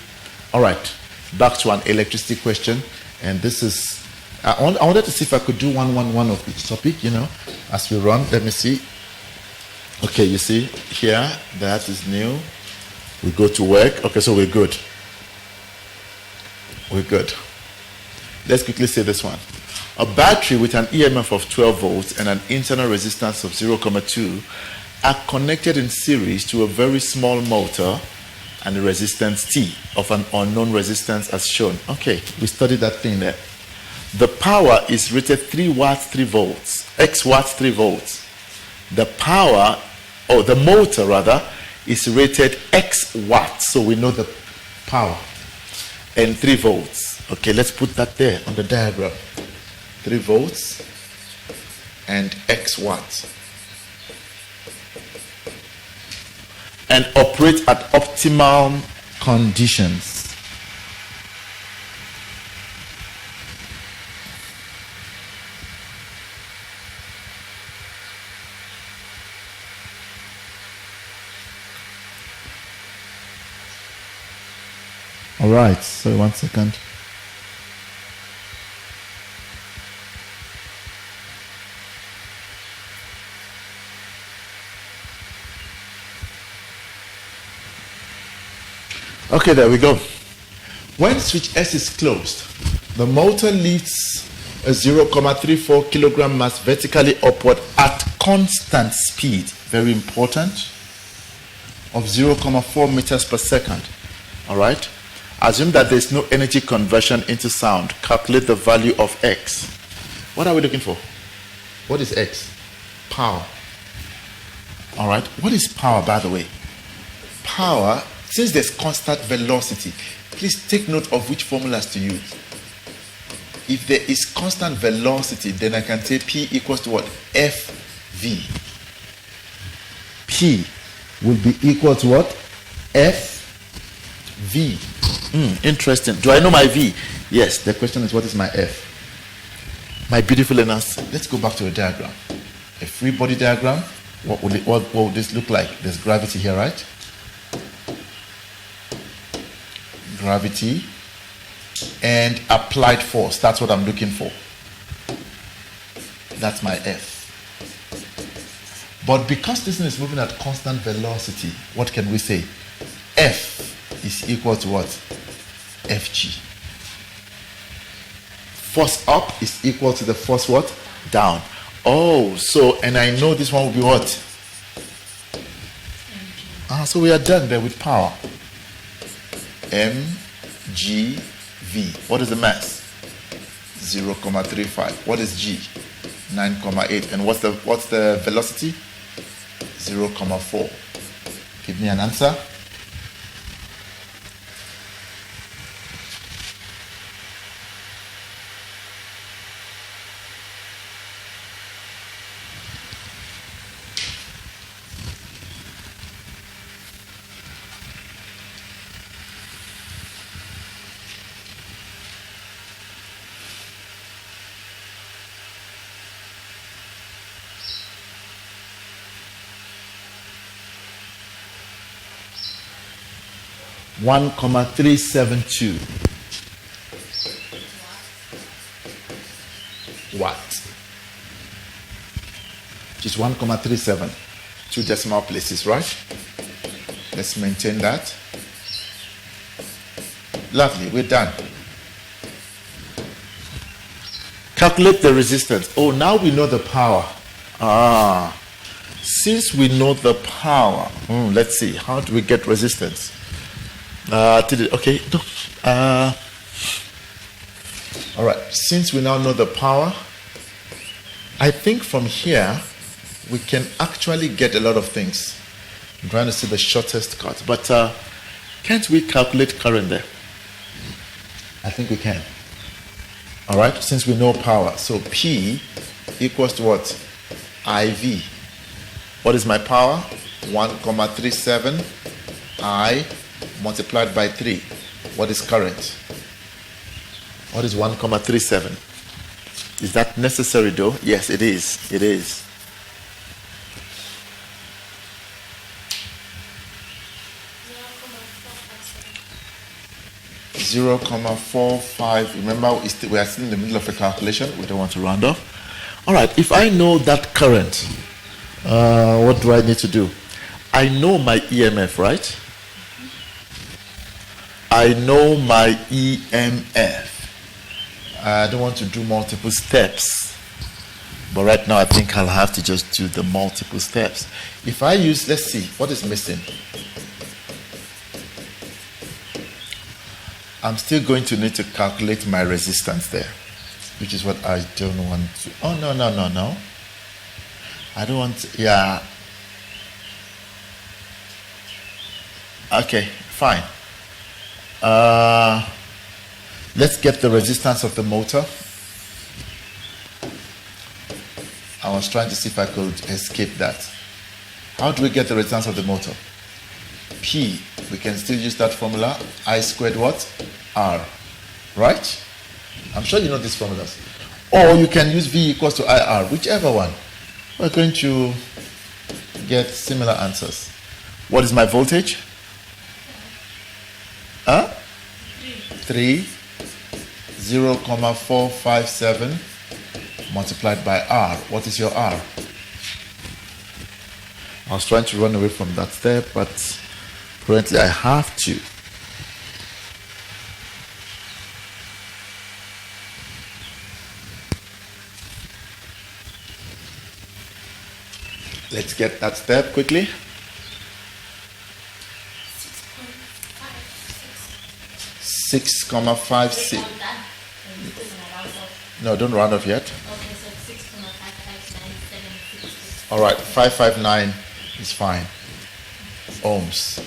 All right, back to an electricity question. And this is, I wanted to see if I could do one of each topic, as we run. Let me see. Okay, you see here, that is new. We go to work. Okay, so we're good. We're good. Let's quickly say this one. A battery with an EMF of 12 volts and an internal resistance of 0,2 are connected in series to a very small motor and a resistance T of an unknown resistance as shown. Okay, we studied that thing there. The power is rated 3 watts, 3 volts. X watts, 3 volts. The motor rather, is rated X watts. So we know the power. And 3 volts. Okay, let's put that there on the diagram. 3 volts and X watts. And operate at optimal conditions. All right, so 1 second. Okay, there we go. When switch S is closed, the motor lifts a 0,34 kilogram mass vertically upward at constant speed, very important, of 0,4 meters per second. All right? Assume that there's no energy conversion into sound. Calculate the value of X. What are we looking for? What is X? Power. All right? What is power, by the way? Power, since there's constant velocity, please take note of which formulas to use. If there is constant velocity, then I can say P equals to what? FV. P will be equal to what? FV. Interesting. Do I know my V? Yes. The question is, what is my F? My beautiful learners, let's go back to the diagram. A free body diagram. What would this look like? There's gravity here, right? Gravity and applied force. That's what I'm looking for. That's my F. But because this thing is moving at constant velocity, what can we say? F is equal to what? Fg. Force up is equal to the force what? Down. Oh, so, and I know this one will be what? So we are done there with power. mgv. What is the mass? 0,35. What is g? 9,8. And what's the velocity? 0,4. Give me an answer. One comma 372 watts. Just 1,37. 2 decimal places, right? Let's maintain that. Lovely, we're done. Calculate the resistance. Oh, now we know the power. Since we know the power, let's see, how do we get resistance? Okay, no. All right, since we now know the power, I think from here we can actually get a lot of things. I'm trying to see the shortest cut, but can't we calculate current there? I think we can. All right, since we know power, so P equals to what? IV. What is my power? 1,37 I multiplied by 3. What is current? What is 1,37? Is that necessary though? Yes, it is. It is. Zero comma 45. Remember, we are still in the middle of a calculation. We don't want to round off. All right. If I know that current, what do I need to do? I know my EMF, right? I know my EMF. I don't want to do multiple steps, but right now I think I'll have to just do the multiple steps. If I use, let's see, what is missing? I'm still going to need to calculate my resistance there, which is what I don't want to. Oh, no. I don't want to, yeah. Okay, fine. Let's get the resistance of the motor. I was trying to see if I could escape that. How do we get the resistance of the motor? P, we can still use that formula. I squared what? R. Right? I'm sure you know these formulas. Or you can use V equals to IR, whichever one. We're going to get similar answers. What is my voltage? 3, 0,457 multiplied by R. What is your R? I was trying to run away from that step, but currently I have to. Let's get that step quickly. 6,56. No, don't round off yet. Okay, so 6,559,766. All right, 559 is fine. Ohms.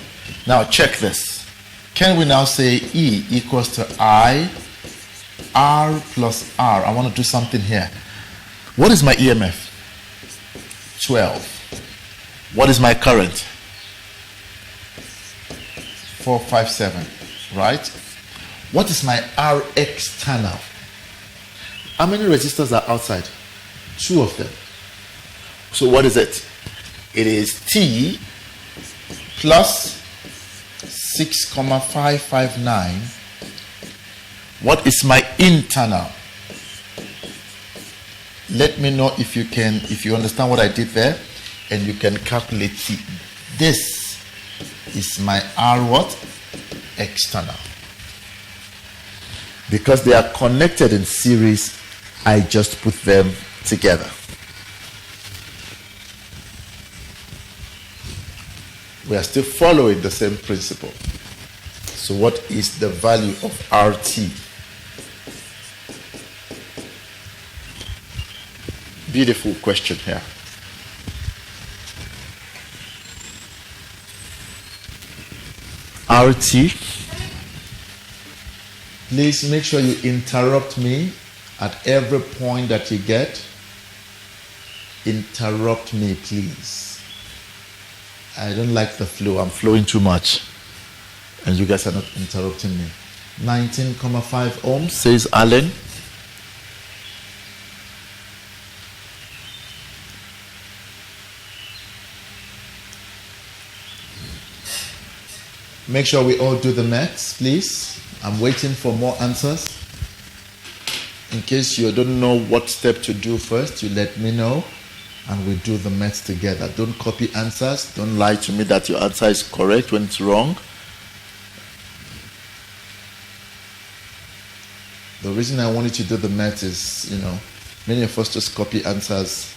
Now check this. Can we now say E equals to I, R plus R? I want to do something here. What is my EMF? 12. What is my current? 457, right? What is my R external? How many resistors are outside? 2 of them. So what is it? It is T plus 6,559. What is my internal? Let me know if you understand what I did there, and you can calculate T. This is my R what? External. Because they are connected in series, I just put them together. We are still following the same principle. So what is the value of RT? Beautiful question here. RT. Please make sure you interrupt me at every point that you get. Interrupt me, please. I don't like the flow. I'm flowing too much. And you guys are not interrupting me. 19,5 ohms, says Alan. Make sure we all do the maths, please. I'm waiting for more answers. In case you don't know what step to do first, you let me know and we do the maths together. Don't copy answers. Don't lie to me that your answer is correct when it's wrong. The reason I want you to do the maths is, many of us just copy answers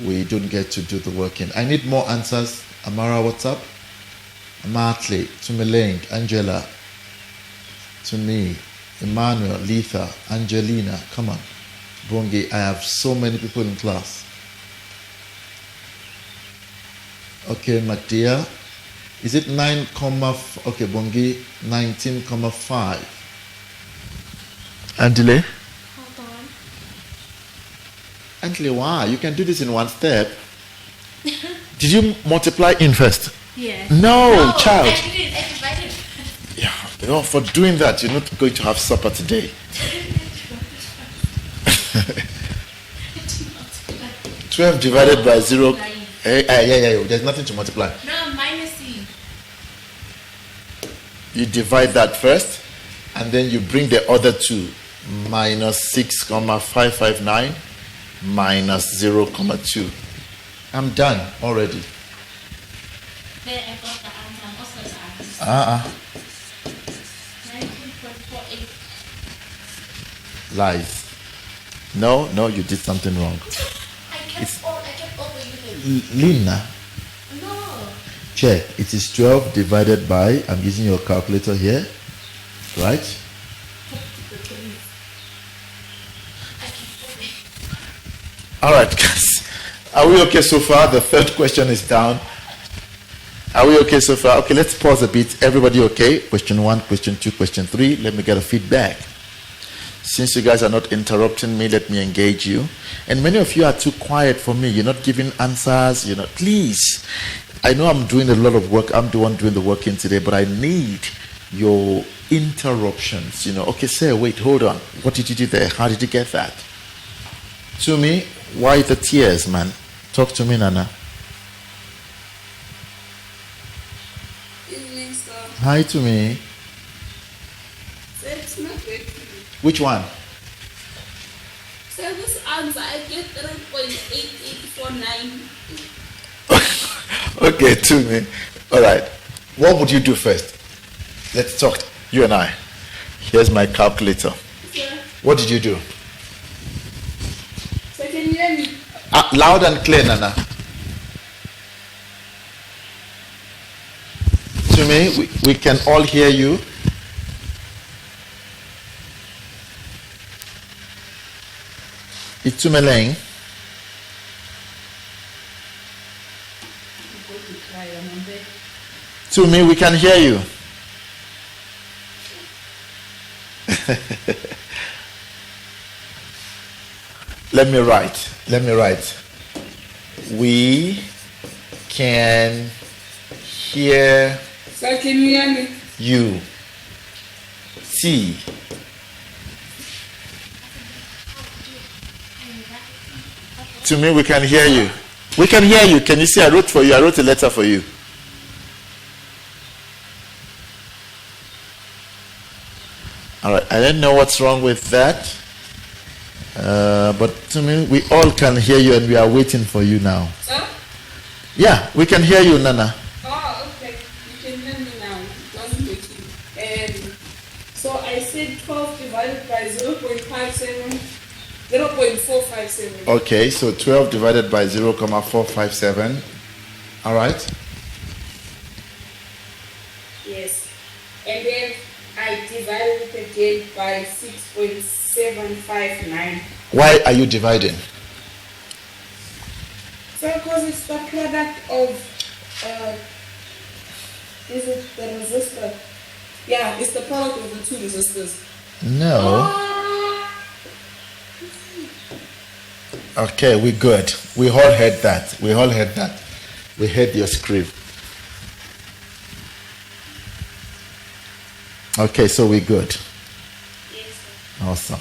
we don't get to do the working. I need more answers. Amara, what's up? Martley, Tumelang, Angela, to me, Emmanuel, Letha, Angelina, come on. Bongi, I have so many people in class. Okay, Matia, is it 9, okay, Bongi, 19,5. Andile? Hold on. Andile, why? You can do this in one step. Did you multiply in first? Yes. No, child. I didn't. I divided. Yeah, for doing that, you're not going to have supper today. 12 divided by 0. Yeah. There's nothing to multiply. No, minus E. You divide that first, and then you bring the other two. Minus 6,559 minus 0,2. I'm done already. There, I got the answer. I'm also the answer. 19.48. Lies. No, you did something wrong. I kept overusing. Lina, No. check. It is 12 divided by, I'm using your calculator here, right? All right, guys. Are we okay so far? The third question is down. Are we okay so far? Okay, let's pause a bit. Everybody okay? Question 1, question 2, question 3. Let me get a feedback. Since you guys are not interrupting me, let me engage you. And many of you are too quiet for me. You're not giving answers. Please. I know I'm doing a lot of work. I'm the one doing the working today, but I need your interruptions. Okay, sir, wait, hold on. What did you do there? How did you get that? To me, why the tears, man? Talk to me, Nana. Evening, sir. Hi to me. Sir, it's not working. Which one? Sir, this answer, I get 3.8849. Okay, to me. All right. What would you do first? Let's talk. You and I. Here's my calculator. Sir, What did you do? sir, can you hear me? Loud and clear, Nana. To me, we can all hear you. It's Tumeleng. To me, we can hear you. Let me write. We can hear Sir, can you hear me? you. See. To me, we can hear you. We can hear you. Can you see? I wrote for you. I wrote a letter for you. All right. I don't know what's wrong with that. But to me, we all can hear you, and we are waiting for you now. Sir? Yeah, we can hear you, Nana. Oh, okay. You can hear me now. It wasn't working. So I said 12 divided by 0.57, 0.457. Okay, so 12 divided by 0,457. All right. Yes. And then I divided it again by 6.759. Why are you dividing? So because it's the product of, is it the resistor? Yeah, it's the product of the two resistors. No. Okay, we're good. We all heard that. We heard your script. Okay, so we're good. Yes, sir. Awesome.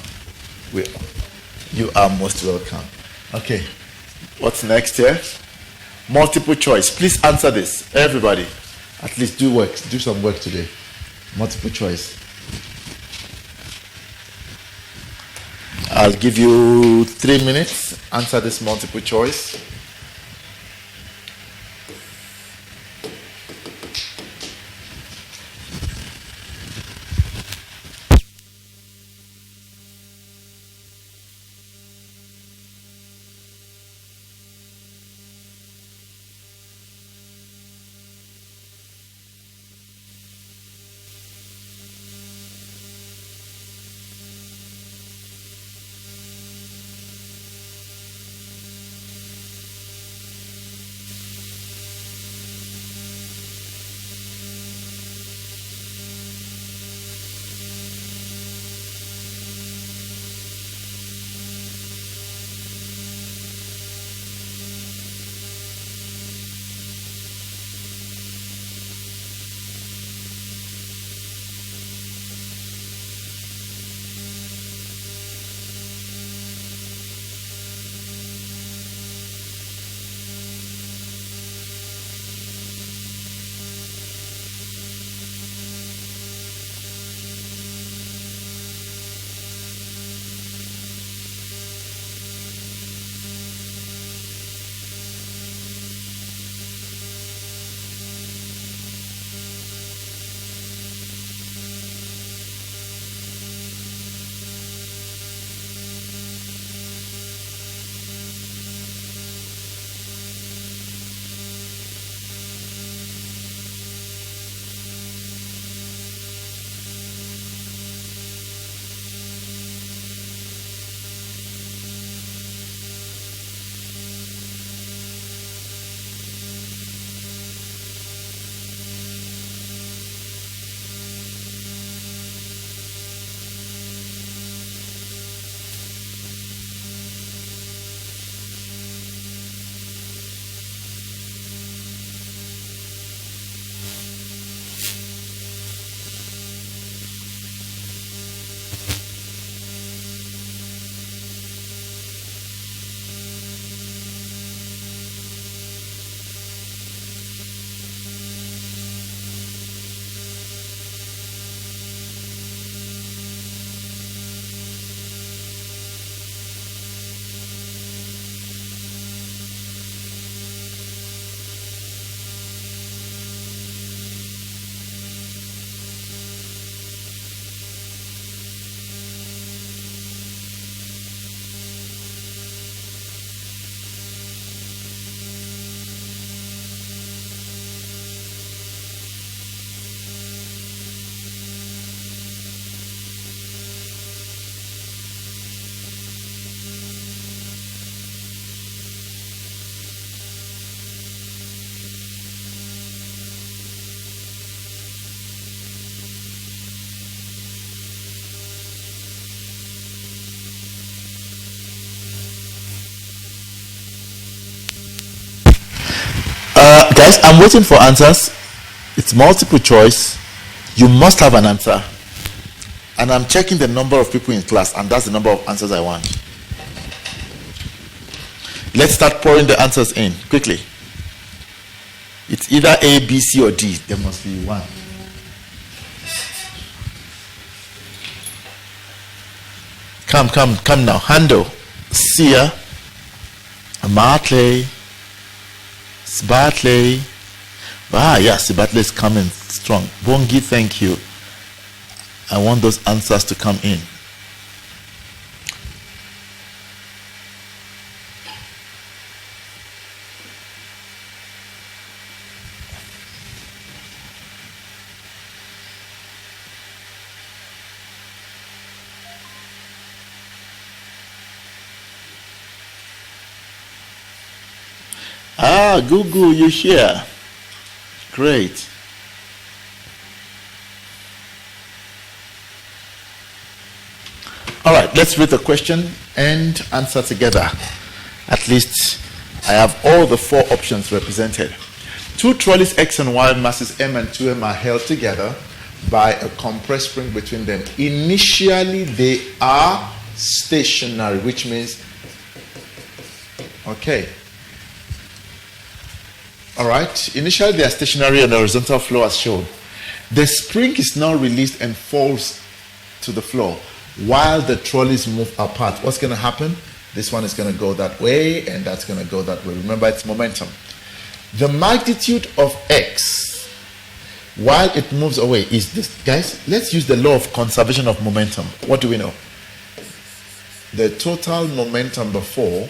You are most welcome. Okay. What's next here? Multiple choice. Please answer this. Everybody. At least do some work today. Multiple choice. I'll give you 3 minutes. Answer this multiple choice. Guys, I'm waiting for answers. It's multiple choice. You must have an answer. And I'm checking the number of people in class, and that's the number of answers I want. Let's start pouring the answers in quickly. It's either A, B, C, or D. There must be one. Come now. Handle. Sia. Martley. Sbartley. Yes, Sbartley is coming strong. Bongi, thank you. I want those answers to come in. Google, you here? Great. All right, let's read the question and answer together. At least I have all the four options represented. Two trolleys X and Y, masses M and 2M, are held together by a compressed spring between them. Initially, they are stationary, which means, okay. All right, initially they are stationary on the horizontal floor as shown. The spring is now released and falls to the floor while the trolleys move apart. What's going to happen? This one is going to go that way and that's going to go that way. Remember, it's momentum. The magnitude of X while it moves away is this. Guys, let's use the law of conservation of momentum. What do we know? The total momentum before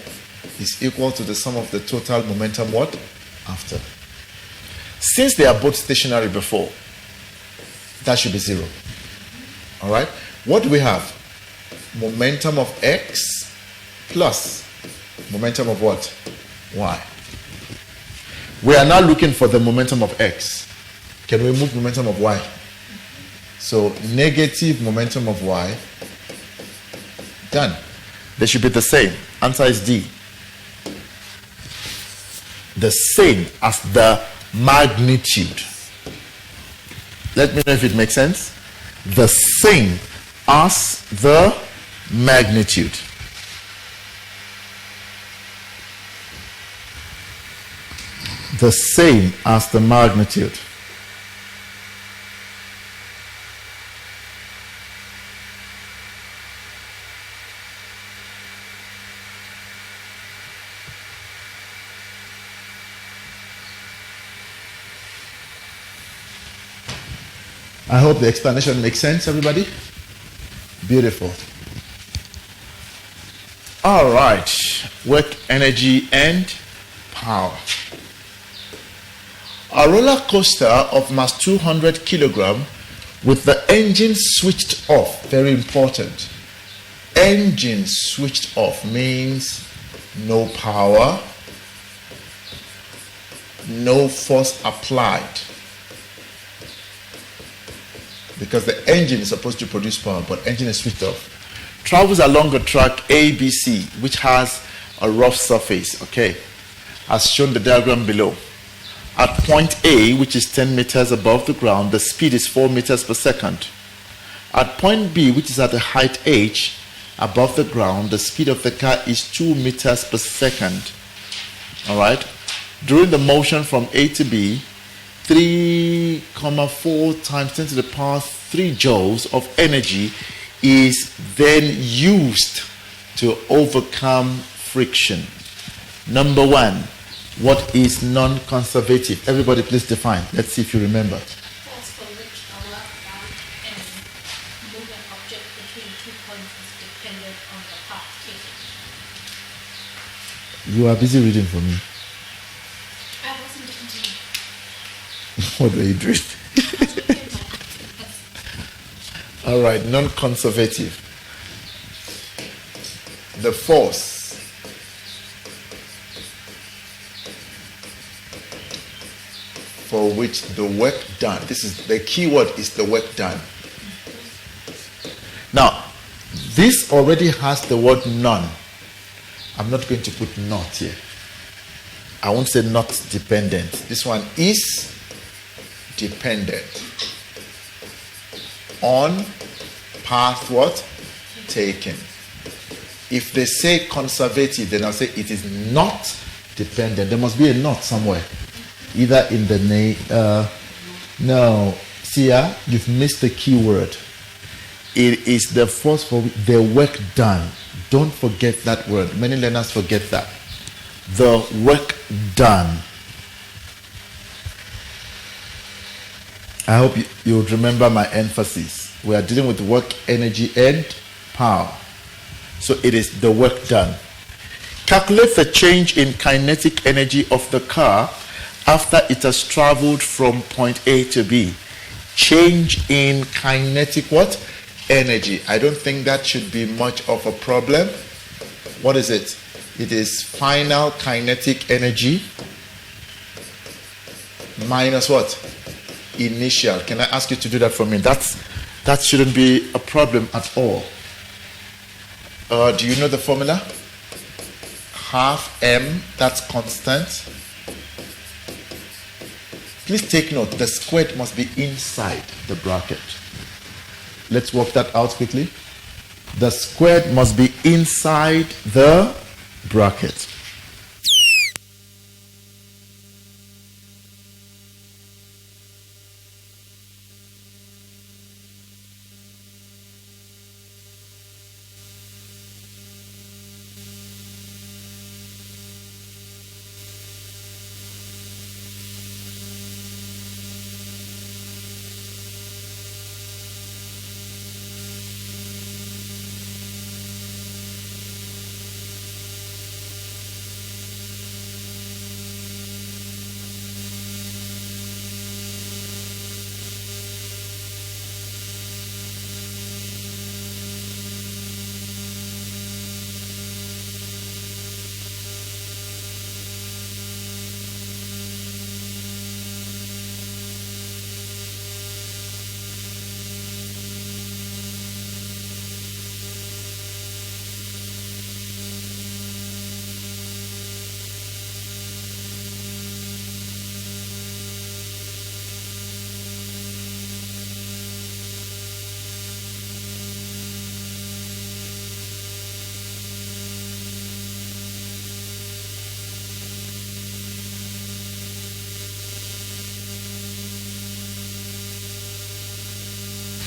is equal to the sum of the total momentum what? After. Since they are both stationary before, that should be 0. All right? What do we have? Momentum of X plus momentum of what? Y. We are now looking for the momentum of X. Can we move momentum of Y? So negative momentum of Y. Done. They should be the same. Answer is D. The same as the magnitude. Let me know if it makes sense. The same as the magnitude. The same as the magnitude. I hope the explanation makes sense, everybody. Beautiful. All right. Work, energy, and power. A roller coaster of mass 200 kilogram with the engine switched off. Very important. Engine switched off means no power, no force applied. Because the engine is supposed to produce power, but engine is switched off. Travels along a track ABC, which has a rough surface, okay, as shown the diagram below. At point A, which is 10 meters above the ground, the speed is 4 meters per second. At point B, which is at the height H, above the ground, the speed of the car is 2 meters per second. All right? During the motion from A to B, 3,4 times 10 to the power 3 joules of energy is then used to overcome friction. Number 1, what is non-conservative? Everybody please define. Let's see if you remember. Force for which a work done and move an object between 2 points is dependent on the path taken. You are busy reading for me. I wasn't listening. What were you doing? All right, non-conservative. The force for which the work done. This is the key word, is the work done. Now, this already has the word non. I'm not going to put not here. I won't say not dependent. This one is dependent on path what? Taken. If they say conservative, then I'll say it is not dependent. There must be a not somewhere. Either in the name. No. See, you've missed the key word. It is the force for the work done. Don't forget that word. Many learners forget that. The work done. I hope you would remember my emphasis. We are dealing with work, energy, and power. So it is the work done. Calculate the change in kinetic energy of the car after it has traveled from point A to B. Change in kinetic what? Energy. I don't think that should be much of a problem. What is it? It is final kinetic energy minus what? Initial. Can I ask you to do that for me? That shouldn't be a problem at all. Do you know the formula? Half m, that's constant. Please take note, the squared must be inside the bracket. Let's work that out quickly. The squared must be inside the bracket.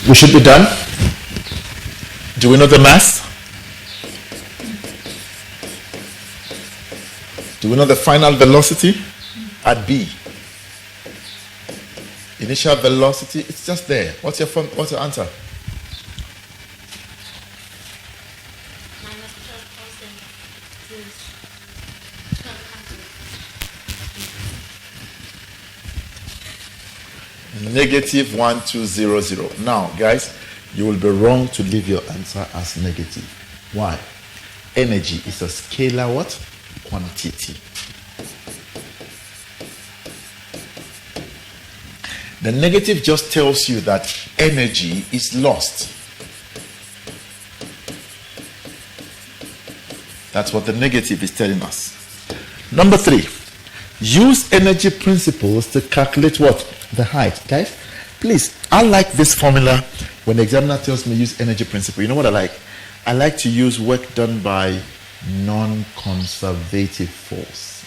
We should be done. Do we know the mass? Do we know the final velocity at B? Initial velocity, it's just there. What's your answer? Minus 12,000 is 1200. Negative 1200. Now, guys, you will be wrong to leave your answer as negative. Why? Energy is a scalar what? Quantity. The negative just tells you that energy is lost. That's what the negative is telling us. Number 3. Use energy principles to calculate what? The height. Guys, please, I like this formula when the examiner tells me use energy principle. You know what I like? I like to use work done by non-conservative force.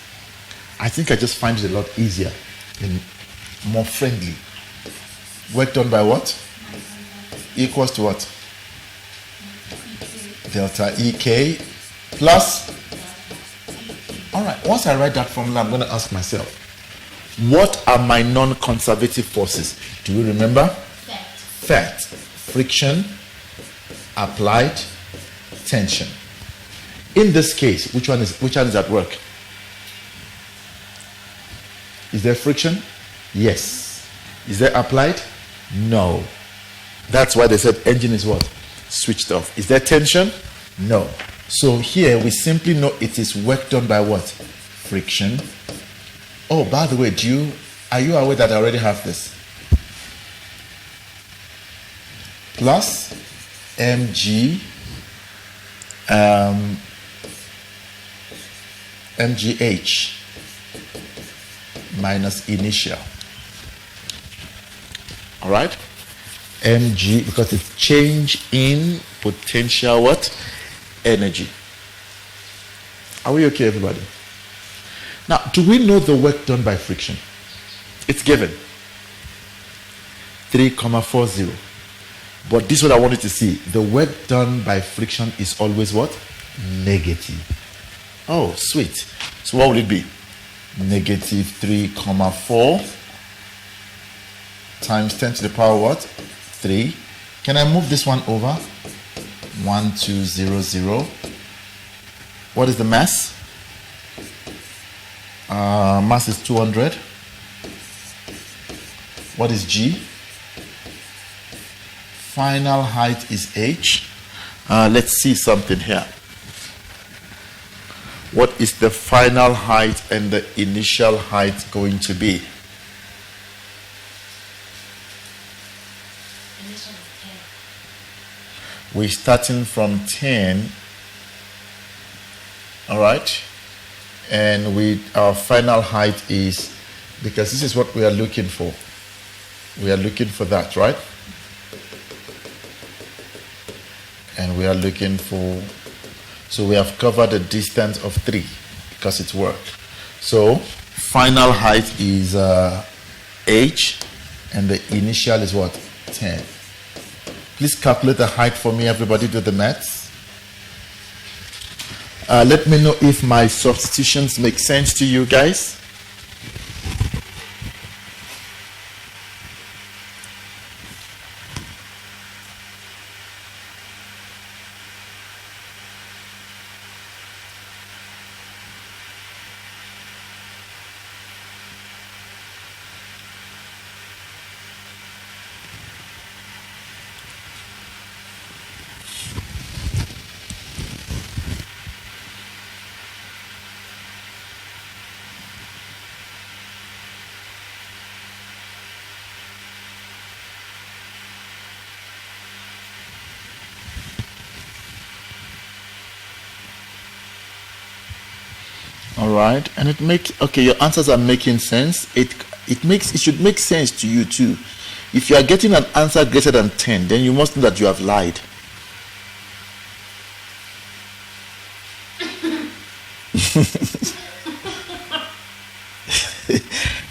I think I just find it a lot easier and more friendly. Work done by what? Equals to what? Delta EK plus. Alright, once I write that formula, I'm going to ask myself, what are my non-conservative forces? Do you remember? Fact. Friction, applied, tension. In this case, which one is at work? Is there friction? Yes. Is there applied? No. That's why they said engine is what? Switched off. Is there tension? No. So here we simply know it is work done by what? Friction. Oh, by the way, are you aware that I already have this? Plus mg mgh minus initial. All right? mg, because it's change in potential what? Energy. Are we okay, everybody? Now, do we know the work done by friction? It's given. 3,40. But this is what I wanted to see. The work done by friction is always what? Negative. Oh, sweet. So what will it be? Negative 3,4 times 10 to the power what? 3. Can I move this one over? 1200. What is the mass? Mass is 200. What is G? Final height is H. Let's see something here. What is the final height and the initial height going to be? Initial is 10. We're starting from 10. All right. And our final height is, because this is what we are looking for. We are looking for that, right? And we are looking for, so we have covered a distance of 3 because it's worked. So final height is h, and the initial is what? 10. Please calculate the height for me. Everybody do the maths. Let me know if my substitutions make sense to you guys. All right, and it makes, okay, your answers are making sense. It should make sense to you too. If you are getting an answer greater than 10, then you must know that you have lied.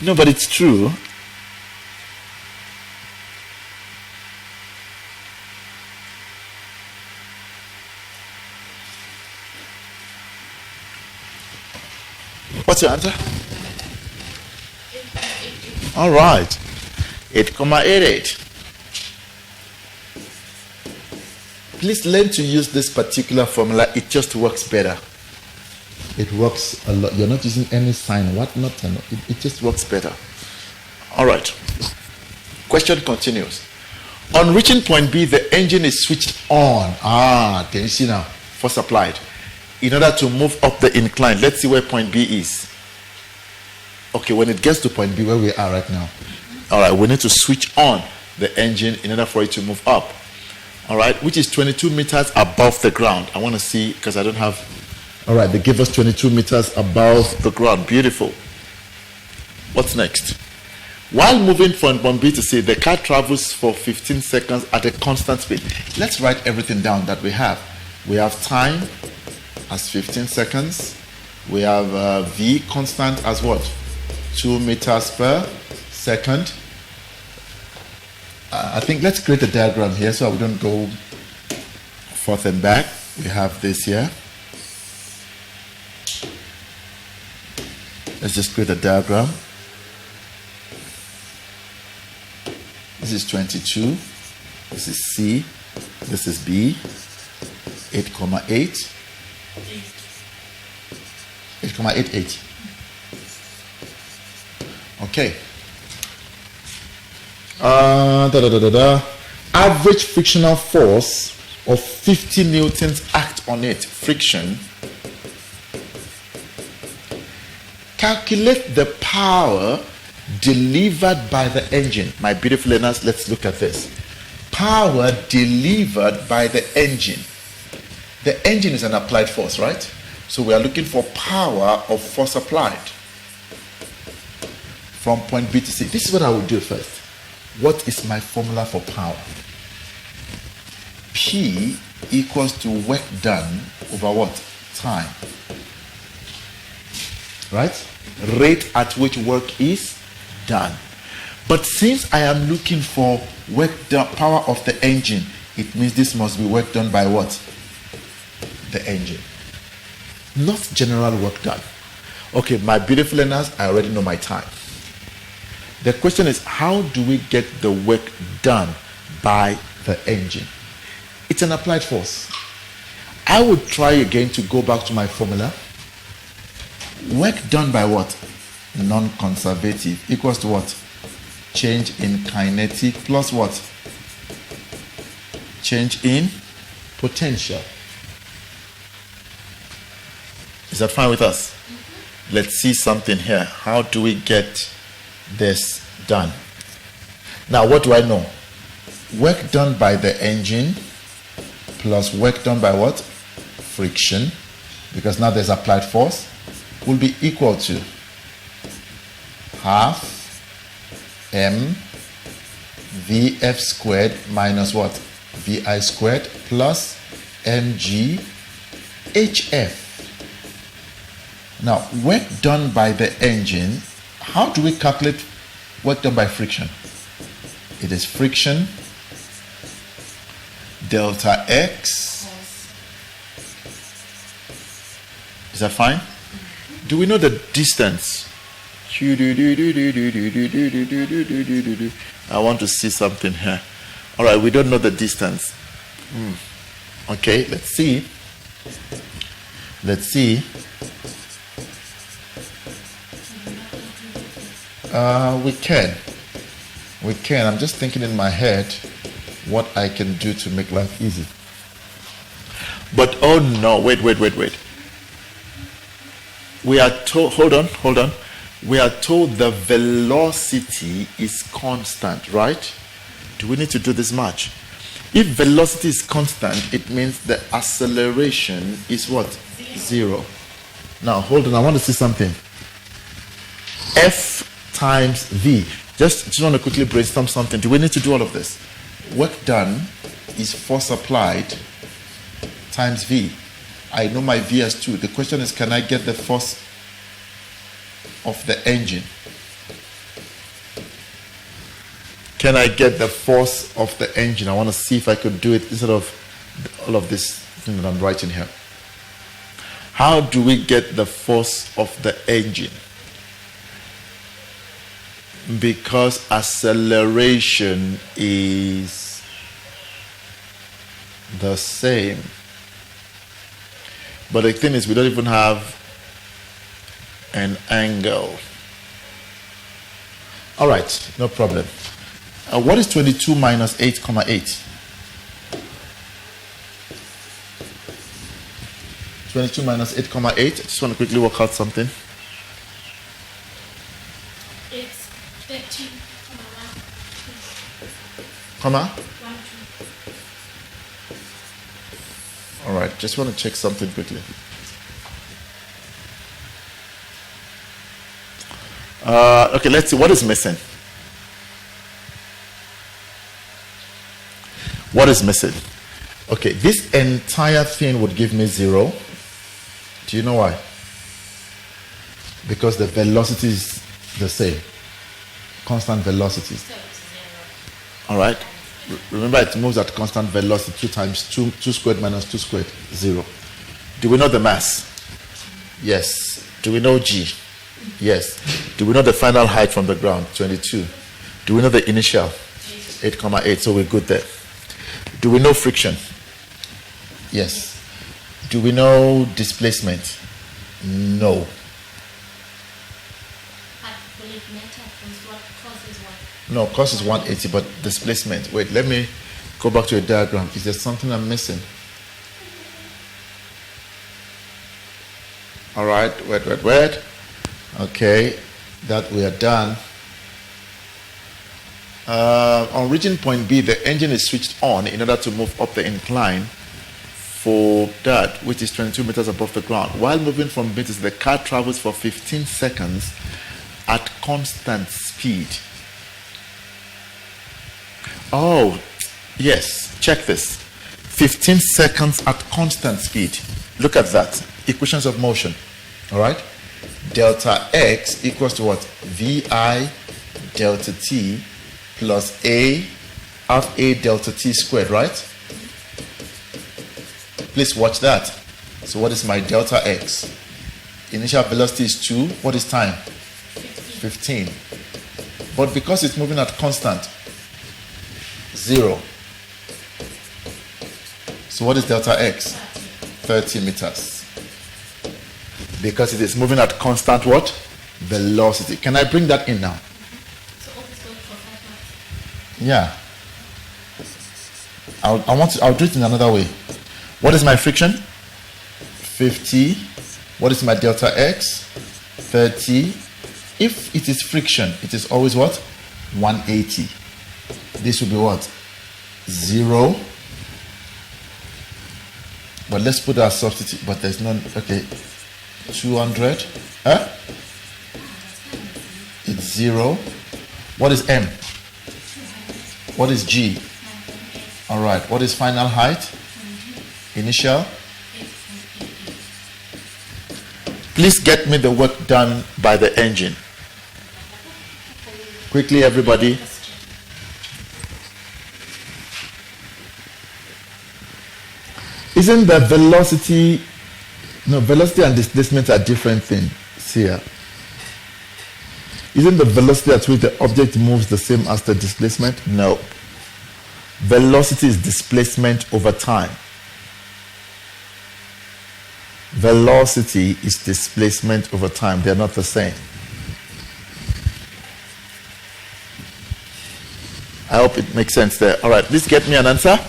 No, but it's true. What's your answer? All right. 8,88. Please learn to use this particular formula. It just works better. It works a lot. You're not using any sign, whatnot. It just works better. All right. Question continues. On reaching point B, the engine is switched on. Can you see now? Force applied. In order to move up the incline. Let's see where point B is. Okay, when it gets to point B, where we are right now. All right, we need to switch on the engine in order for it to move up. All right, which is 22 meters above the ground. I want to see, because I don't have. All right, they give us 22 meters above the ground. Beautiful. What's next? While moving from point B to C, the car travels for 15 seconds at a constant speed. Let's write everything down that we have. We have time as 15 seconds. We have V constant as what? 2 meters per second. I think let's create a diagram here so we don't go forth and back. We have this here. Let's just create a diagram. This is 22. This is C. This is B. 8,8. 8,88. Okay. Average frictional force of 50 newtons act on it. Friction. Calculate the power delivered by the engine. My beautiful learners, let's look at this. Power delivered by the engine. The engine is an applied force, right? So we are looking for power of force applied. from point B to C. This is what I will do first. What is my formula for power? P equals to work done over what? Time. Right? Rate at which work is done. But since I am looking for work done, power of the engine, it means this must be work done by what? The engine. Not general work done. Okay, my beautiful learners, I already know my time. The question is, how do we get the work done by the engine? It's an applied force. I would try again to go back to my formula. Work done by what? Non-conservative equals to what? Change in kinetic plus what? Change in potential. Is that fine with us? Mm-hmm. Let's see something here. How do we get this done? Now, what do I know? Work done by the engine plus work done by what? Friction, because now there's applied force, will be equal to half m vf squared minus what? Vi squared plus mg hf. Now, work done by the engine, how do we calculate work done by friction? It is friction delta x. Is that fine? Do we know the distance? I want to see something here. All right, we don't know the distance. Okay, let's see. Let's see. We can. I'm just thinking in my head what I can do to make life easy. But oh no, wait. We are told, hold on. We are told the velocity is constant, right? Do we need to do this much? If velocity is constant, it means the acceleration is what? Zero. Now, hold on, I want to see something. F times V. Just want to quickly brainstorm something. Do we need to do all of this? Work done is force applied times V. I know my V as 2. The question is, can I get the force of the engine? Can I get the force of the engine? I want to see if I could do it instead of all of this thing that I'm writing here. How do we get the force of the engine? Because acceleration is the same. But the thing is, we don't even have an angle. All right, no problem. What is 22 minus 8,8? 22 minus 8,8. I just want to quickly work out something. It's 13, Comma? 1, 2. All right, just want to check something quickly. Okay, let's see. What is missing? What is missing? Okay, this entire thing would give me 0. Do you know why? Because the velocity is the same. Constant velocity. So it's 0. All right. Remember, it moves at constant velocity. 2 times 2 squared minus 2 squared, 0. Do we know the mass? Yes. Do we know G? Yes. Do we know the final height from the ground? 22. Do we know the initial? 8,8. So we're good there. Do we know friction? Yes. Do we know displacement? No. I believe meta is what causes what? No, cos is 180, but displacement. Wait, let me go back to a diagram. Is there something I'm missing? All right, wait. Okay, that we are done. On reaching point B, the engine is switched on in order to move up the incline for that, which is 22 meters above the ground. While moving from B to C, the car travels for 15 seconds at constant speed. Oh, yes, check this. 15 seconds at constant speed. Look at that. Equations of motion. All right? Delta x equals to what? Vi delta t plus a half a delta t squared, right? Please watch that. So what is my delta x? Initial velocity is 2. What is time? 15. But because it's moving at constant, 0. So what is delta x? 30 meters. Because it is moving at constant what? Velocity. Can I bring that in now? So always work for 5 months. Yeah. I'll do it in another way. What is my friction? 50. What is my delta x? 30. If it is friction, it is always what? 180. This will be what? 0. But let's put our substitute. But there's none. Okay. 200. Huh? It's 0. What is m? What is g? All right. What is final height? Initial? Please get me the work done by the engine. Quickly, everybody. Isn't the velocity... No, velocity and displacement are different things here. Isn't the velocity at which the object moves the same as the displacement? No. Velocity is displacement over time. Velocity is displacement over time. They are not the same. I hope it makes sense there. All right, please get me an answer.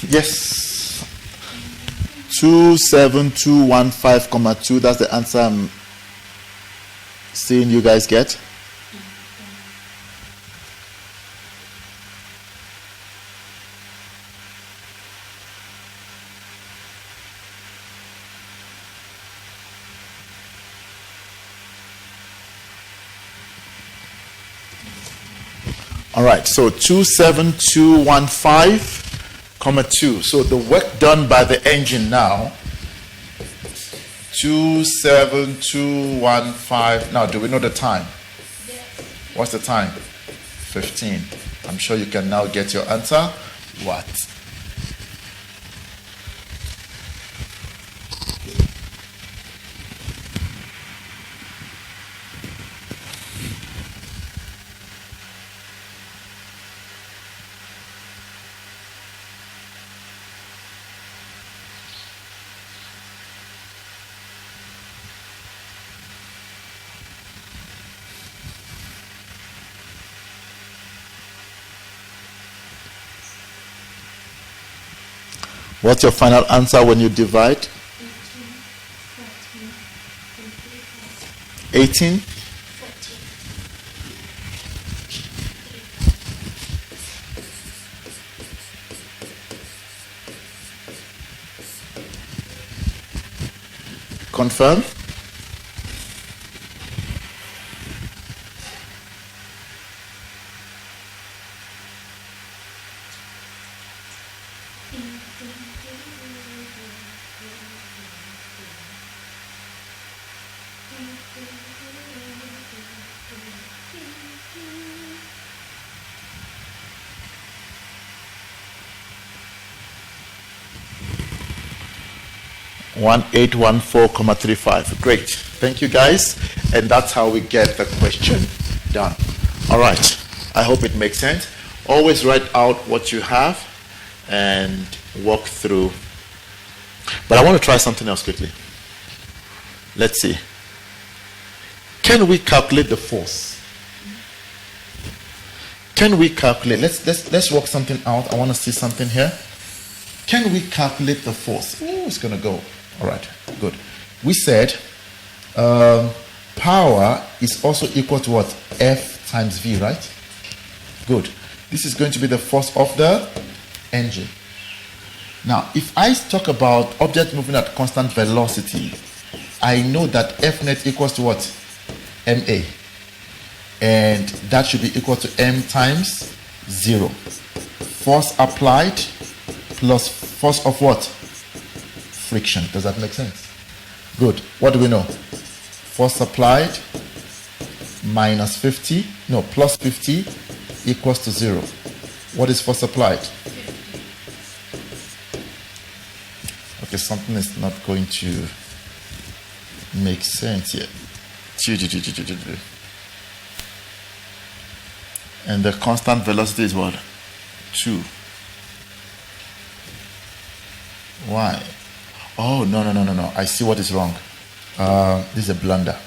Yes. 27215,2. That's the answer I'm seeing you guys get. All right, so 27215,2. So the work done by the engine now, 27215. Now, do we know the time? What's the time? 15. I'm sure you can now get your answer. What? What's your final answer when you divide? 18? 14. Confirm? $1814.35. Great. Thank you, guys. And that's how we get the question done. All right. I hope it makes sense. Always write out what you have and walk through. But I want to try something else quickly. Let's see. Can we calculate the force? Can we calculate? Let's work something out. I want to see something here. Can we calculate the force? Oh, it's going to go. All right, good. We said power is also equal to what? F times V, right? Good. This is going to be the force of the engine. Now, if I talk about object moving at constant velocity, I know that F net equals to what? MA. And that should be equal to M times 0. Force applied plus force of what? Friction. Does that make sense? Good. What do we know? Force applied minus 50, no, plus 50 equals to 0. What is force applied? Okay, something is not going to make sense here. And the constant velocity is what? 2. Why? Oh, no. I see what is wrong. This is a blunder.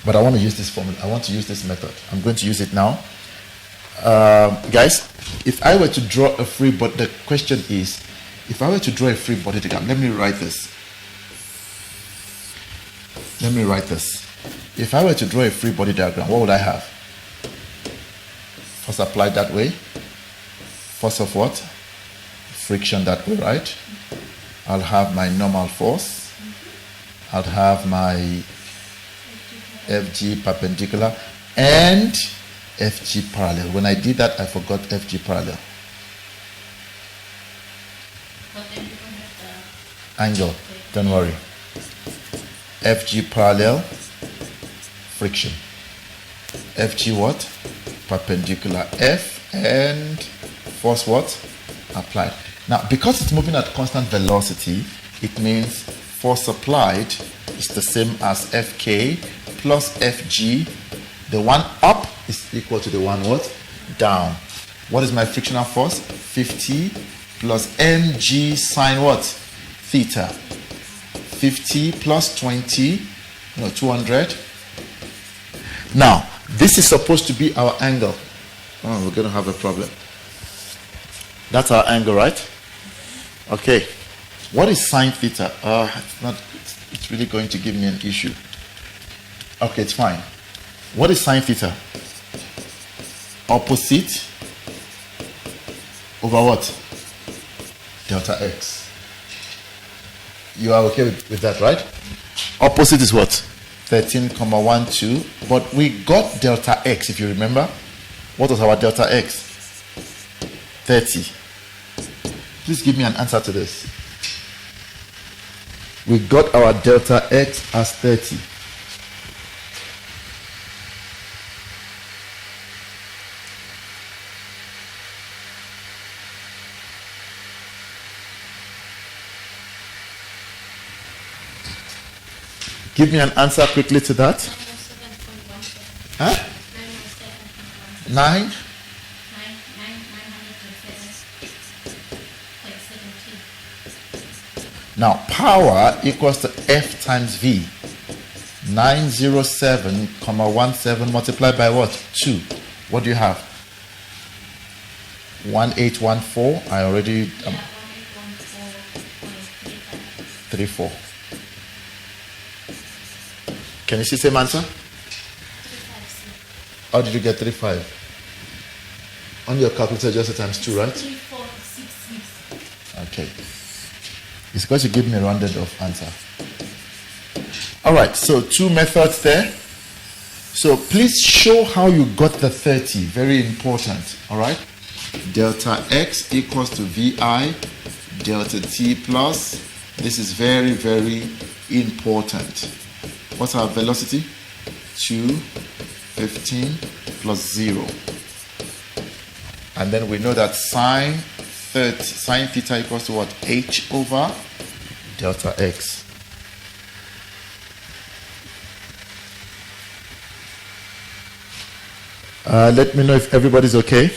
But I want to use this formula. I want to use this method. I'm going to use it now. Guys, if I were to draw a free body, the question is, if I were to draw a free body diagram, let me write this. If I were to draw a free body diagram, what would I have? Force applied that way. Force of what? Friction that way, right? I'll have my normal force. I'll have my FG perpendicular and FG parallel. When I did that, I forgot FG parallel. But then you don't have the Angle, don't worry. FG parallel, friction. FG what? Perpendicular. F and force what? Applied. Now, because it's moving at constant velocity, it means force applied is the same as Fk plus Fg. The one up is equal to the one what? Down. What is my frictional force? 50 plus mg sine what? Theta. 50 plus 20, 200. Now, this is supposed to be our angle. Oh, we're going to have a problem. That's our angle, right? Okay. What is sine theta? It's really going to give me an issue. Okay, it's fine. What is sine theta? Opposite over what? Delta x. You are okay with that, right? Opposite is what? 13,12. But we got delta x, if you remember. What was our delta x? 30. Please give me an answer to this. We got our delta x as 30. Give me an answer quickly to that. 907.17. Huh? 907.17. 9? 917. Now, power equals to F times V. 907,17 multiplied by what? 2. What do you have? 1814. I already... Yeah, 1814 3.4. Can you see same answer? 3.5. How did you get 3.5? On your calculator, just times 2, right? 3.466. Okay. It's because you give me a rounded off answer. All right, so 2 methods there. So please show how you got the 30. Very important. All right. Delta x equals to vi delta t plus. This is very, very important. What's our velocity? 215 plus 0. And then we know that sine theta equals to what? H over delta x. Let me know if everybody's okay.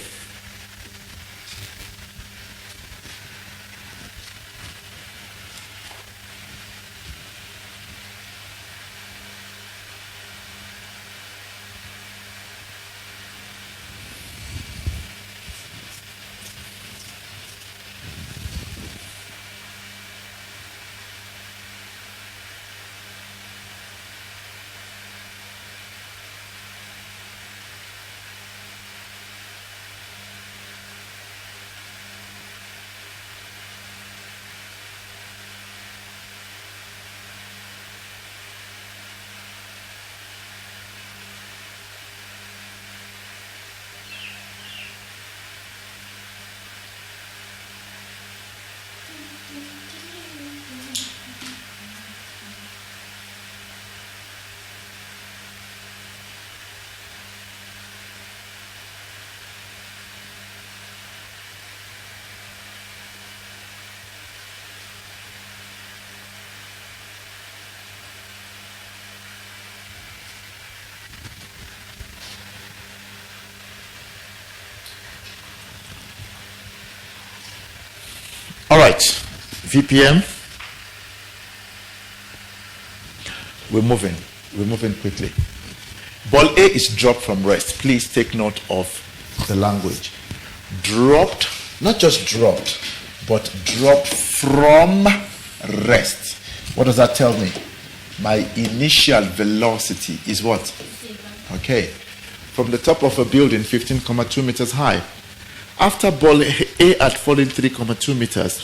All right, VPM. We're moving quickly. Ball A is dropped from rest. Please take note of the language. Dropped, not just dropped, but dropped from rest. What does that tell me? My initial velocity is what? Okay. From the top of a building, 15.2 meters high. After ball A had fallen 3.2 meters,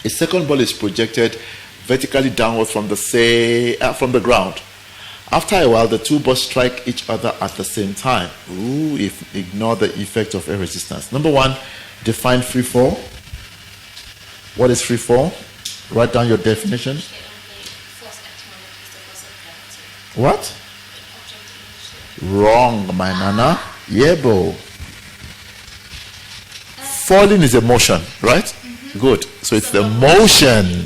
a second ball is projected vertically downward from the ground. After a while, the two balls strike each other at the same time. Ignore the effect of air resistance. Number 1, define free fall. What is free fall? Write down your definition. What? Wrong, my nana. Yebo. Falling is a motion, right? Mm-hmm. Good. So it's the motion.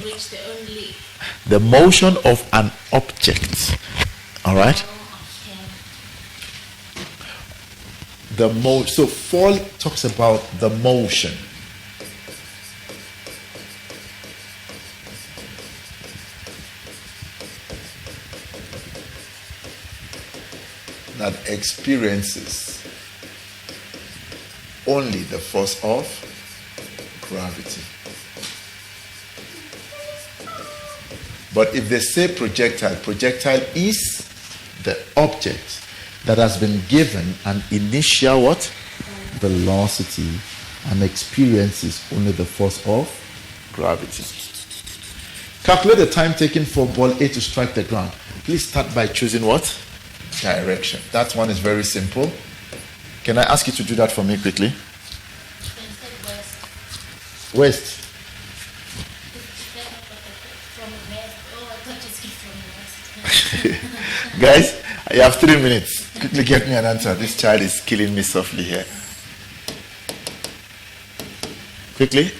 The motion of an object. All right? So fall talks about the motion. That experiences only the force of gravity. But if they say projectile is the object that has been given an initial what? Velocity and experiences only the force of gravity. Calculate the time taken for ball A to strike the ground. Please start by choosing what? Direction. That one is very simple. Can I ask you to do that for me quickly? West. Guys, you have 3 minutes. Quickly get me an answer. This child is killing me softly here. Quickly.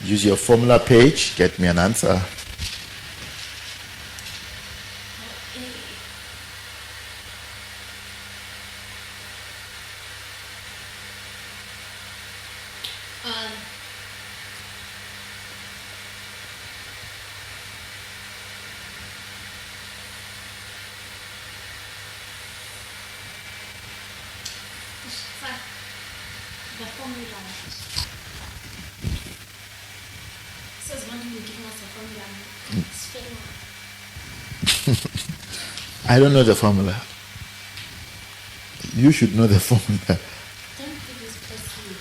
Use your formula page. Get me an answer. The formula. So it's when you give us a formula. I don't know the formula. You should know the formula. Don't do this person.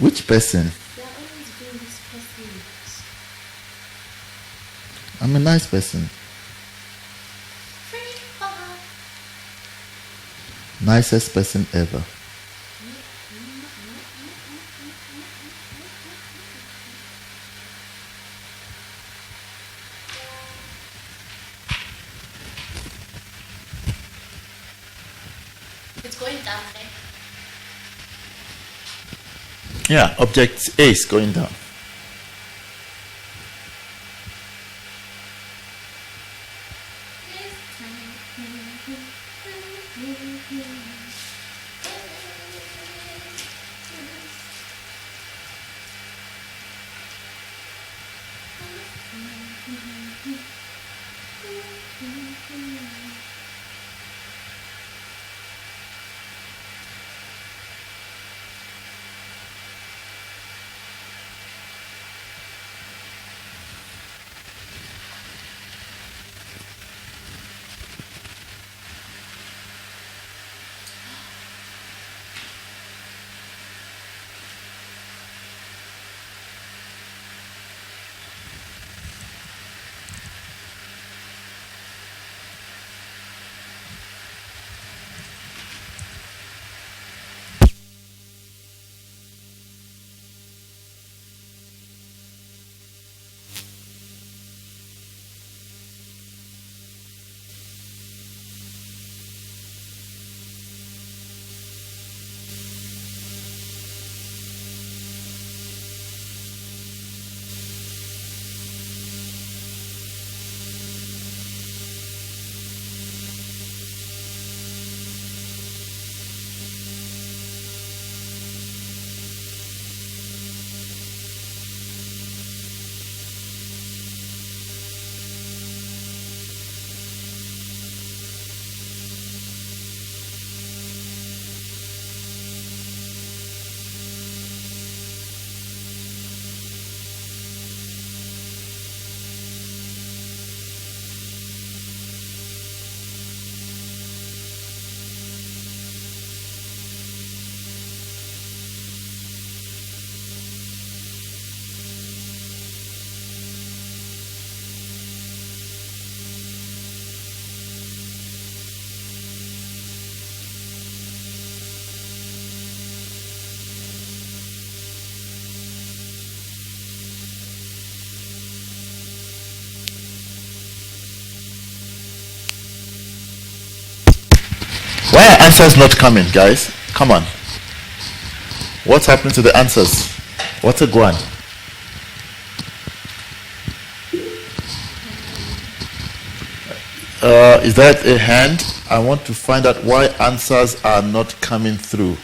Which person? They are always doing this person. I'm a nice person. Nicest person ever. It's going down there. Yeah, object A is going down. Why are answers not coming, guys? Come on. What's happening to the answers? What's a guan? Is that a hand? I want to find out why answers are not coming through.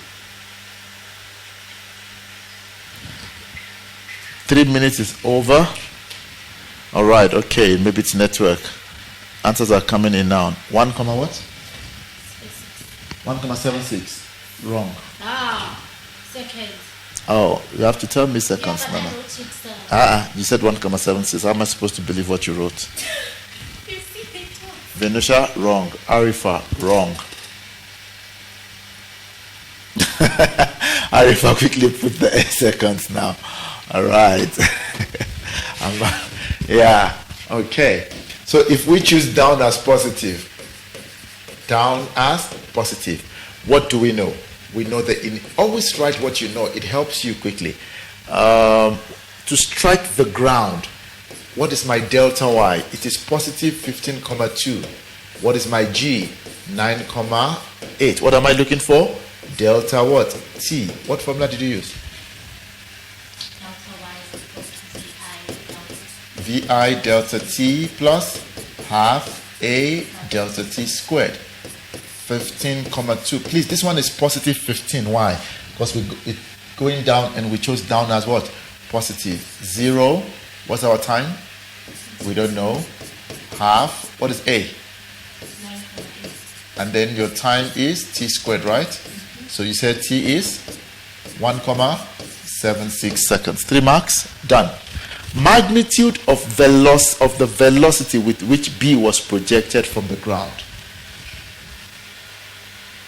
3 minutes is over. All right, okay, maybe it's network. Answers are coming in now. 1, what? 1,76. Wrong. Seconds. Oh, you have to tell me seconds, Yeah, but Nana. I wrote it, sir. You said 1,76. How am I supposed to believe what you wrote? You see, they talk. Venusha, wrong. Arifa, wrong. Arifa quickly put the 8 seconds now. All right. Yeah, okay. So if we choose down as positive, what do we know? We know that always write what you know. It helps you quickly. To strike the ground, what is my delta y? It is positive 15,2. What is my g? 9,8. What am I looking for? Delta what? T. What formula did you use? Delta y is equal to VI delta T plus half A delta T squared. 15,2. Please, this one is positive 15. Why? Because it's going down and we chose down as what? Positive. 0. What's our time? We don't know. Half. What is A? 9.8. And then your time is T squared, right? So you said T is 1,76 seconds. 3 marks. Done. Magnitude of the velocity with which B was projected from the ground.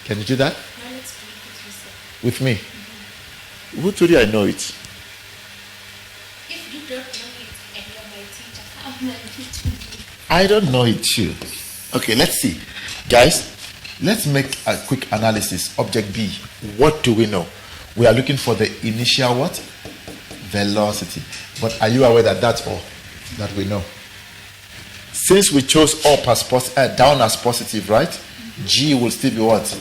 Can you do that? Now let's do it with yourself. With me? Who told you I know it? If you don't know it and you're my teacher, how am I going to do it? I don't know it too. Okay, let's see. Guys, let's make a quick analysis. Object B, what do we know? We are looking for the initial what? Velocity. But are you aware that that's all that we know? Since we chose up as down as positive, right? G will still be what?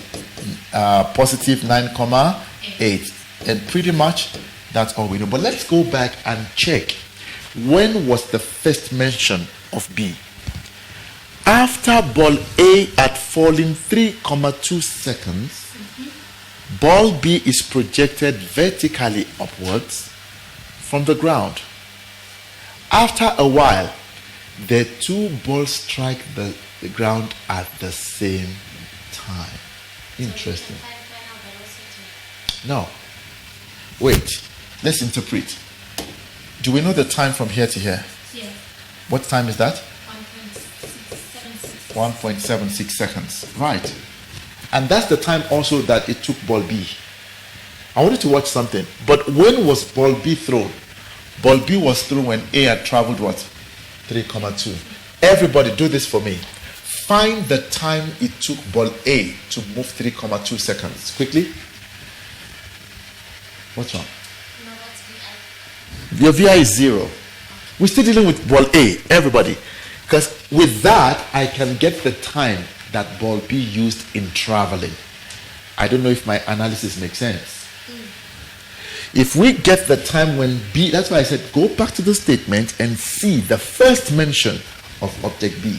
Positive 9,8. And pretty much that's all we know. But let's go back and check. When was the first mention of B? After ball A had fallen 3,2 seconds, ball B is projected vertically upwards from the ground. After a while, the two balls strike the ground at the same time. Interesting. No. Wait. Let's interpret. Do we know the time from here to here? Yeah. What time is that? 1.676. 1.76 seconds. Right. And that's the time also that it took ball B. I wanted to watch something. But when was ball B thrown? Ball B was thrown when A had traveled what? 3,2. Everybody do this for me. Find the time it took ball A to move 3,2 seconds. Quickly. What's wrong? No, what's VI? Your VI is 0. We're still dealing with ball A, everybody. Because with that, I can get the time that ball B used in traveling. I don't know if my analysis makes sense. If we get the time when B, that's why I said go back to the statement and see the first mention of object B.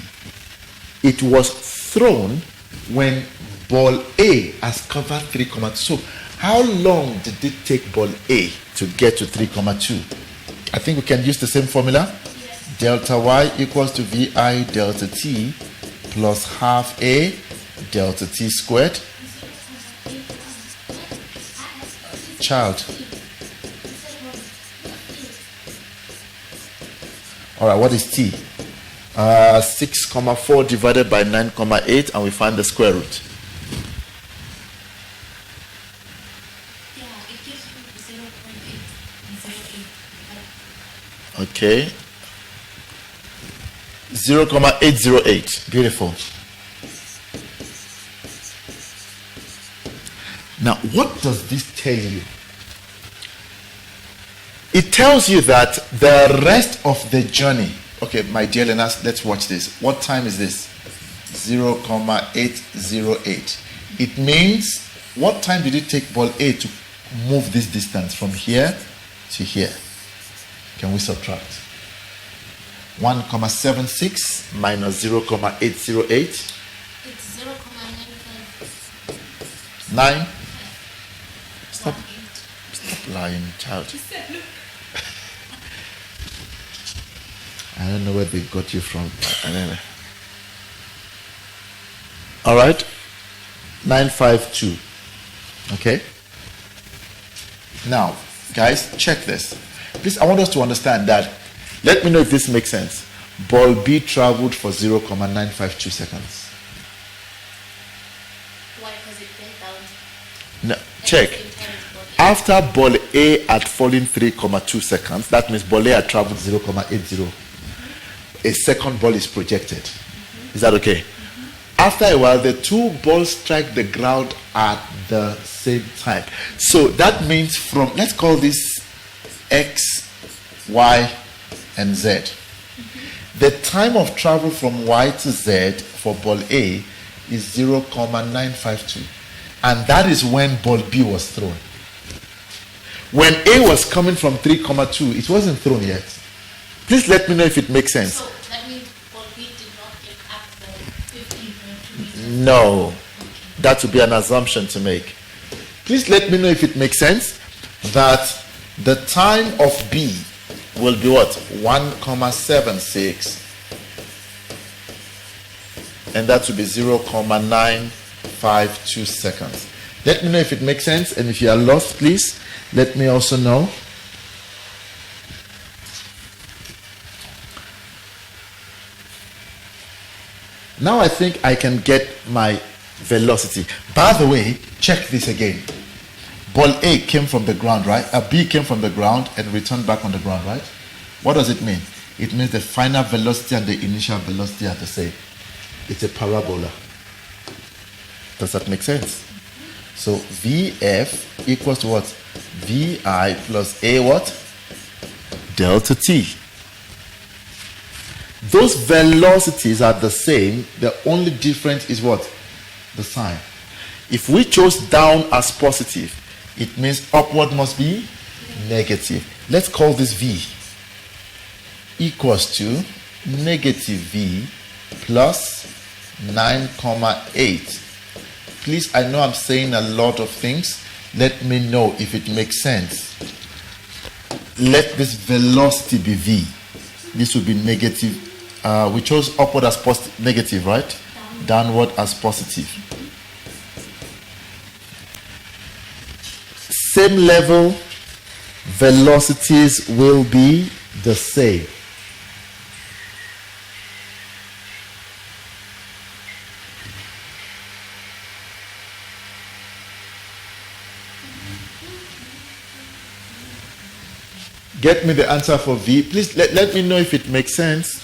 It was thrown when ball A has covered 3,2. So how long did it take ball A to get to 3,2? I think we can use the same formula. Yes. Delta Y equals to VI delta T plus half A delta T squared. Child. All right, what is T? 6,4 divided by 9,8, and we find the square root. Yeah, it gives you 0.808. Okay. 0,808. Beautiful. Now, what does this tell you? It tells you that the rest of the journey. Okay, my dear learners, let's watch this. What time is this? 0,808. It means, what time did it take ball A to move this distance from here to here? Can we subtract? 1,76 minus 0,808. It's 0.95. 9. Stop lying, child. I don't know where they got you from. Anyway. All right. 952. Okay. Now, guys, check this. Please, I want us to understand that. Let me know if this makes sense. Ball B traveled for 0,952 seconds. Why? Because it went down. No, check. At the same time as ball A. After ball A had fallen 3,2 seconds, that means ball A had traveled 0,80. A second ball is projected. Is that okay? After a while, the two balls strike the ground at the same time. So that means from, let's call this X, Y, and Z. The time of travel from Y to Z for ball A is 0,952. And that is when ball B was thrown. When A was coming from 3,2, it wasn't thrown yet. Please let me know if it makes sense. So that means ball B did not get up the 15.2 meters. No, that would be an assumption to make. Please let me know if it makes sense that the time of B will be what? 1,76, and that will be 0,952 seconds. Let me know if it makes sense, and if you are lost, please let me also know. Now I think I can get my velocity. By the way, check this again. Ball A came from the ground, right? B came from the ground and returned back on the ground, right? What does it mean? It means the final velocity and the initial velocity are the same. It's a parabola. Does that make sense? So VF equals to what? VI plus A what? Delta T. Those velocities are the same. The only difference is what? The sign. If we chose down as positive, it means upward must be negative. Let's call this V equals to negative V plus 9,8. Please, I know I'm saying a lot of things. Let me know if it makes sense. Let this velocity be V. This will be negative. We chose upward as positive, negative, right? Downward as positive. Same level, velocities will be the same. Get me the answer for V. Please let me know if it makes sense.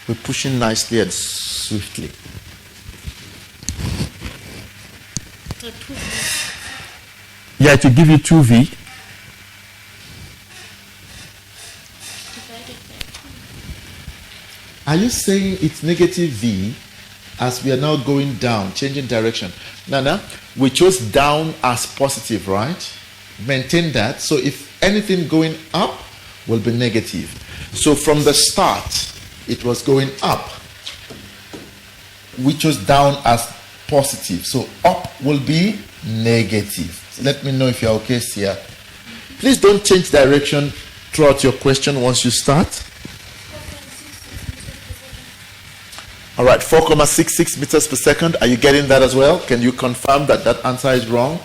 We're pushing nicely and swiftly. So 2V Yeah, to give you 2V. divided by 2. Are you saying it's negative V as we are now going down, changing direction? Nana, we chose down as positive, right? Maintain that. So if anything going up will be negative. So from the start, it was going up. We chose down as positive. So up will be negative. Let me know if you're okay, Sia. Please don't change direction throughout your question once you start. All right, 4,66 meters per second. Are you getting that as well? Can you confirm that that answer is wrong?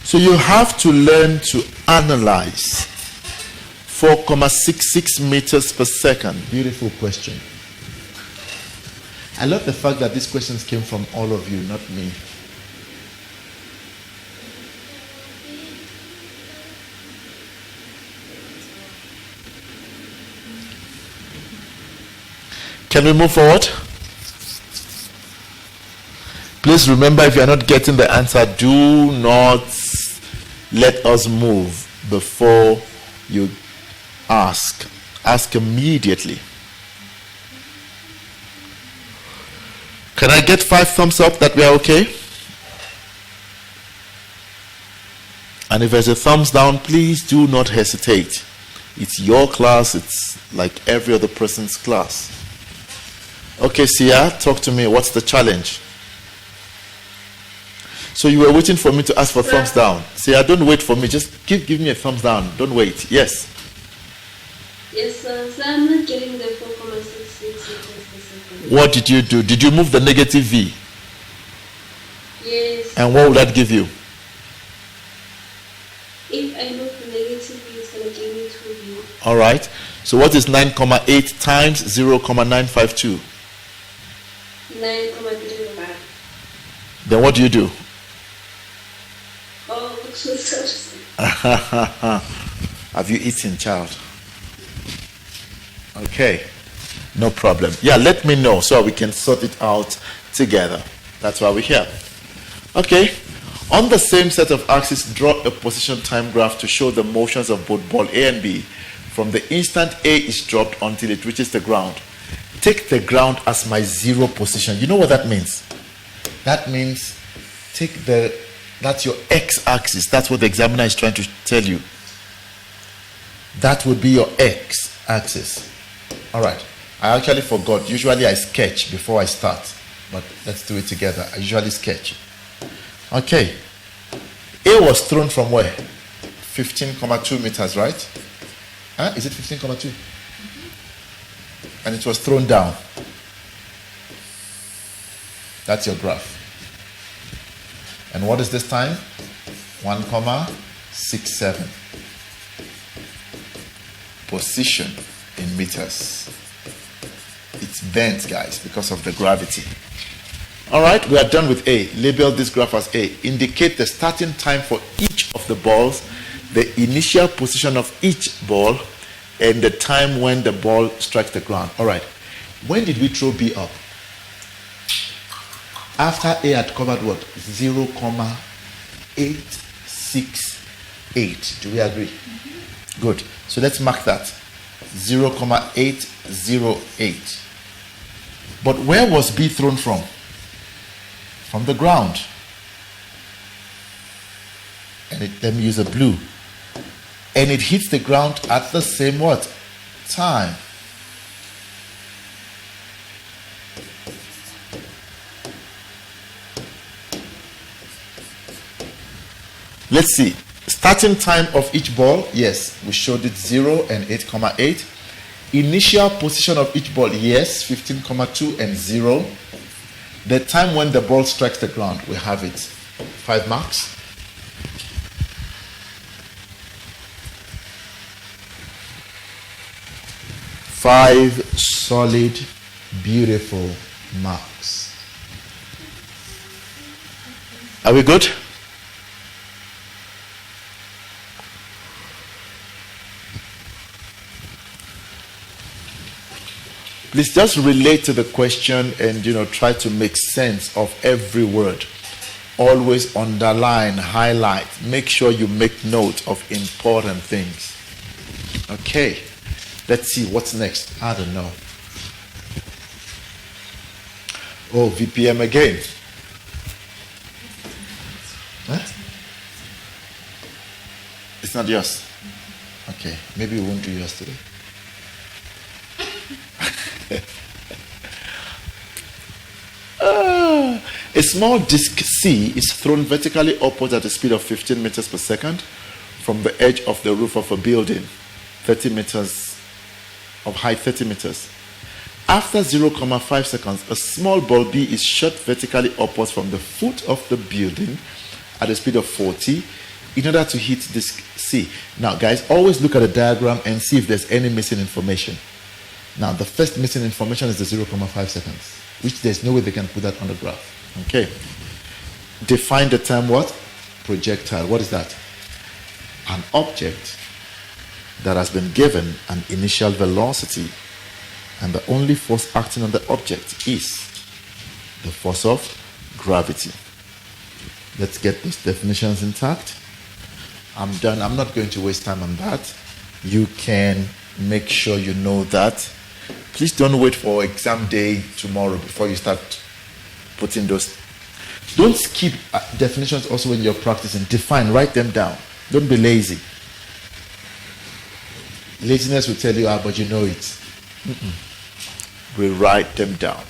So you have to learn to analyze 4,66 meters per second. Beautiful question. I love the fact that these questions came from all of you, not me. Can we move forward? Please remember, if you are not getting the answer, do not let us move before you ask. Ask immediately. Can I get 5 thumbs up that we are okay? And if there's a thumbs down, please do not hesitate. It's your class. It's like every other person's class. Okay, Sia, talk to me. What's the challenge? So you were waiting for me to ask for thumbs down. Sia, don't wait for me. Just give me a thumbs down. Don't wait. Yes. Yes, sir. So I'm not getting the 4,66 meters per second. What did you do? Did you move the negative V? Yes. And what will that give you? If I move the negative V, it's going to give me 2V. All right. So what is 9,8 times 0,952? 9,35. Then what do you do? Oh, sorry. Have you eaten, child? Okay. No problem. Yeah, let me know so we can sort it out together. That's why we're here. Okay. On the same set of axes, draw a position time graph to show the motions of both ball A and B from the instant A is dropped until it reaches the ground. Take the ground as my 0 position. You know what that means? That means that's your x-axis. That's what the examiner is trying to tell you. That would be your x-axis. All right. I actually forgot. Usually I sketch before I start. But let's do it together. I usually sketch. Okay. A was thrown from where? 15,2 meters, right? Is it 15,2? And it was thrown down. That's your graph. And what is this time? 1,67. Position in meters. It's bent, guys, because of the gravity. All right, we are done with A. Label this graph as A. Indicate the starting time for each of the balls, the initial position of each ball, and the time when the ball strikes the ground. All right, when did we throw B up? After A had covered what? 0,868. Do we agree? Good. So let's mark that. 0,808. But where was B thrown from? From the ground. And let me use a blue. And it hits the ground at the same what? Time. Let's see. Starting time of each ball, yes, we showed it 0 and 8,8. Initial position of each ball, yes, 15,2 and 0. The time when the ball strikes the ground, we have it. 5 marks. Five solid, beautiful marks. Are we good? Please just relate to the question and try to make sense of every word. Always underline, highlight. Make sure you make note of important things. Okay. Let's see what's next. I don't know. Oh, VPM again. Huh? It's not yours. Okay. Maybe we won't do yours today. A small disk C is thrown vertically upwards at a speed of 15 meters per second from the edge of the roof of a building, 30 meters of height, 30 meters. After 0,5 seconds, a small ball B is shot vertically upwards from the foot of the building at a speed of 40 in order to hit disk C. Now, guys, always look at the diagram and see if there's any missing information. Now, the first missing information is the 0,5 seconds, which there's no way they can put that on the graph. Okay. Define the term what? Projectile. What is that? An object that has been given an initial velocity, and the only force acting on the object is the force of gravity. Let's get those definitions intact. I'm done. I'm not going to waste time on that. You can make sure you know that. Please don't wait for exam day tomorrow before you start putting those. Don't skip definitions also when you're practicing. Define, write them down. Don't be lazy. Laziness will tell you, but you know it. We write them down.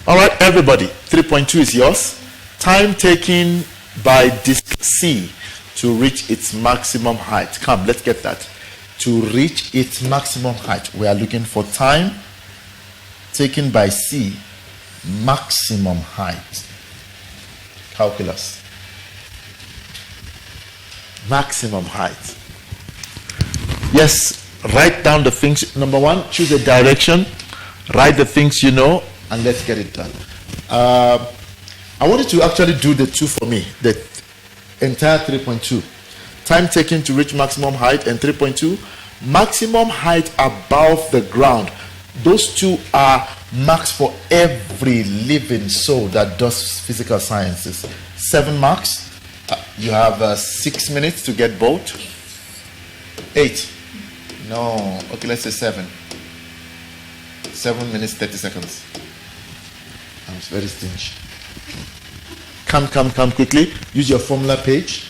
All right, everybody. 3.2 is yours. Time taken by disk C to reach its maximum height. Come, let's get that. To reach its maximum height, we are looking for time taken by C, maximum height. Calculus. Maximum height. Yes, write down the things. Number one, choose a direction. Write the things you know, and let's get it done. I wanted to actually do the two for me, the entire 3.2. Time taken to reach maximum height, and 3.2, maximum height above the ground. Those two are marks for every living soul that does physical sciences. 7 marks. You have 6 minutes to get both. 8. No. Okay, let's say 7. 7 minutes, 30 seconds. I'm very stingy. Come quickly. Use your formula page.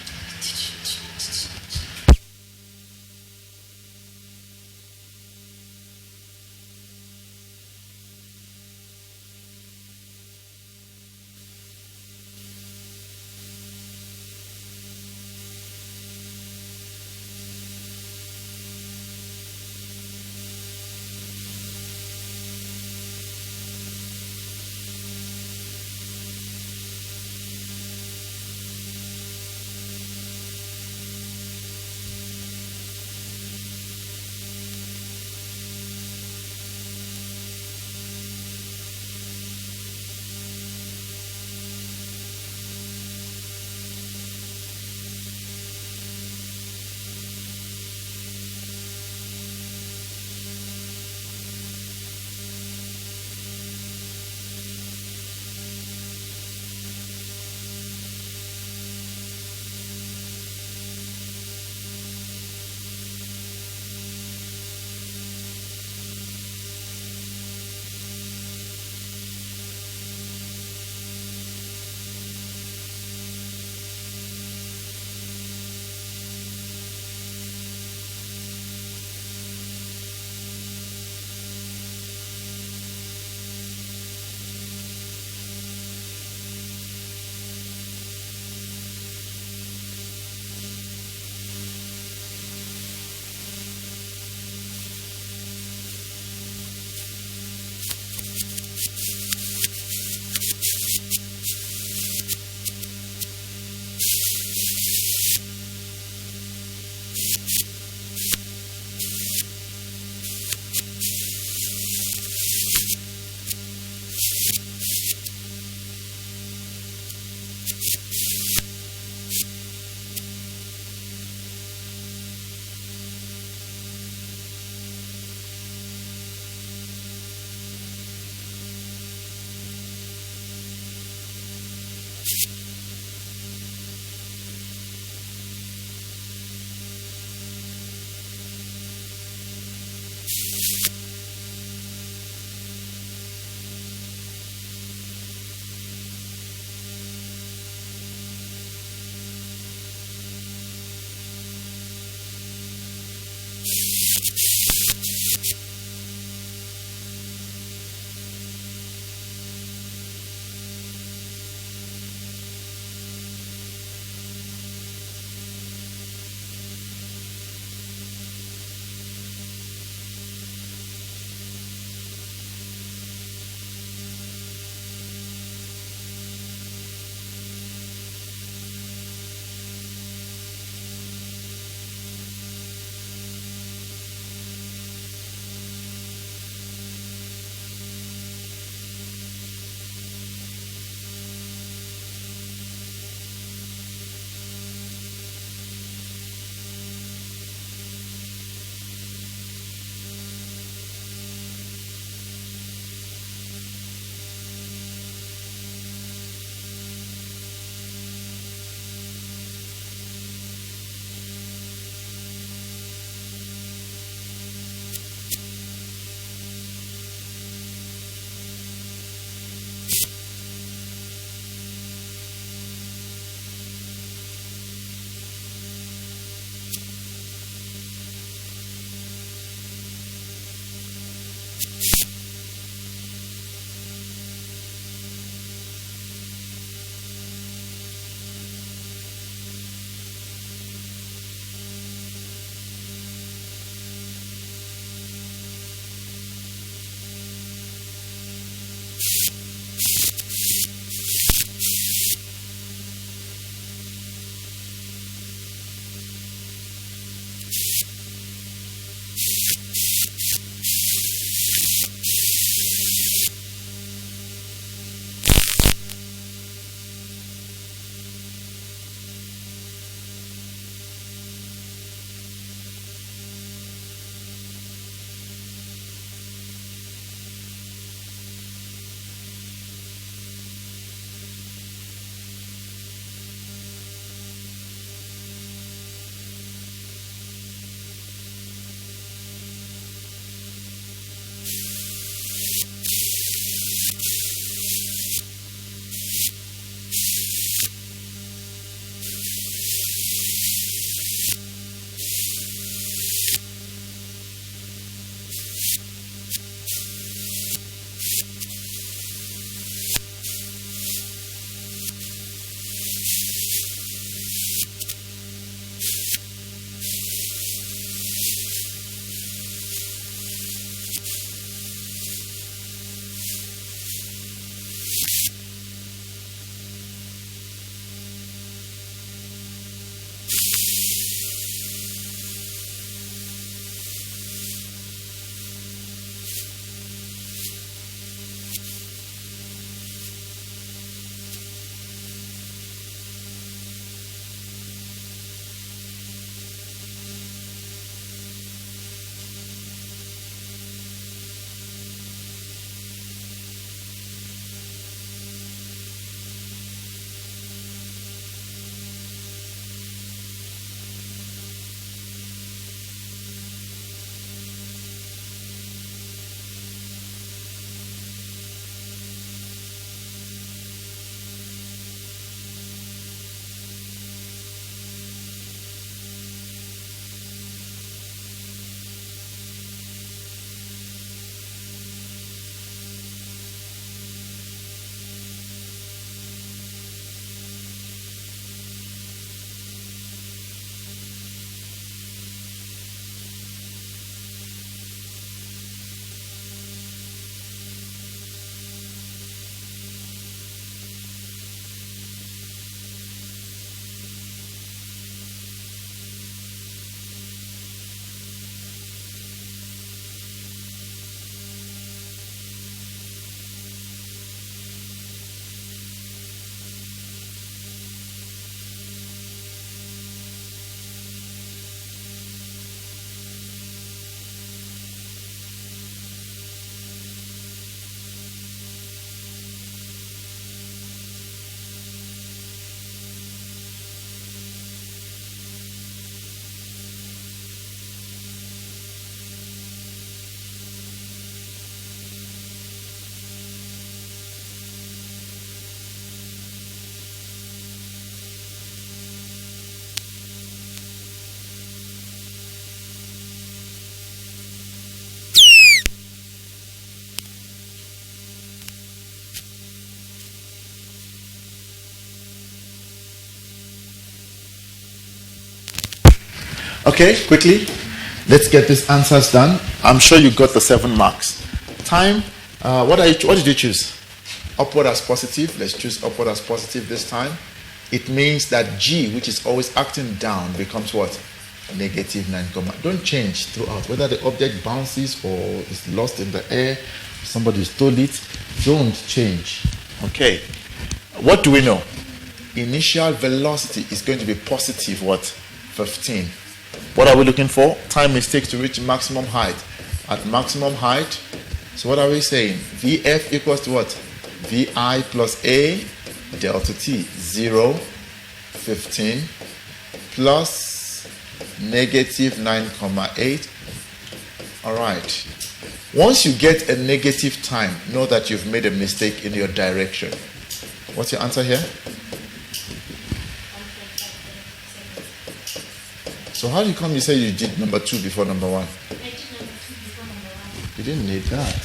Okay, quickly. Let's get these answers done. I'm sure you got the 7 marks. Time, what did you choose? Upward as positive. Let's choose upward as positive this time. It means that G, which is always acting down, becomes what? Negative 9, don't change throughout. Whether the object bounces or is lost in the air, somebody stole it, don't change. Okay. What do we know? Initial velocity is going to be positive what? 15. What are we looking for? Time it takes to reach maximum height. At maximum height, so what are we saying? Vf equals to what? Vi plus A delta t. 0, 15 plus negative 9,8. All right. Once you get a negative time, know that you've made a mistake in your direction. What's your answer here? So how do you come you say you did number 2 before number 1? I did number 2 before number 1. You didn't need that.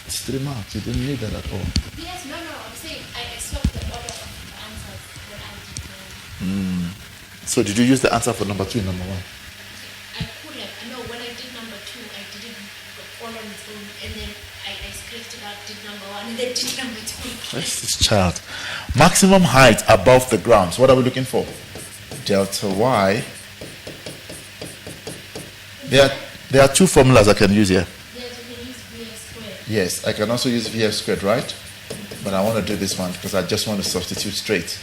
It's 3 marks. You didn't need that at all. Yes, no, I'm saying I swapped the order of the answers when I did So did you use the answer for number 2 and number 1? I could have. I know when I did number 2, I didn't all on its own, and then I scratched it out, did number 1, and then did number 2. Where's this child? Maximum height above the ground. So what are we looking for? Delta y. There are 2 formulas I can use here. Yes, we can use VS squared. Yes, I can also use VF squared, right? But I want to do this one because I just want to substitute straight.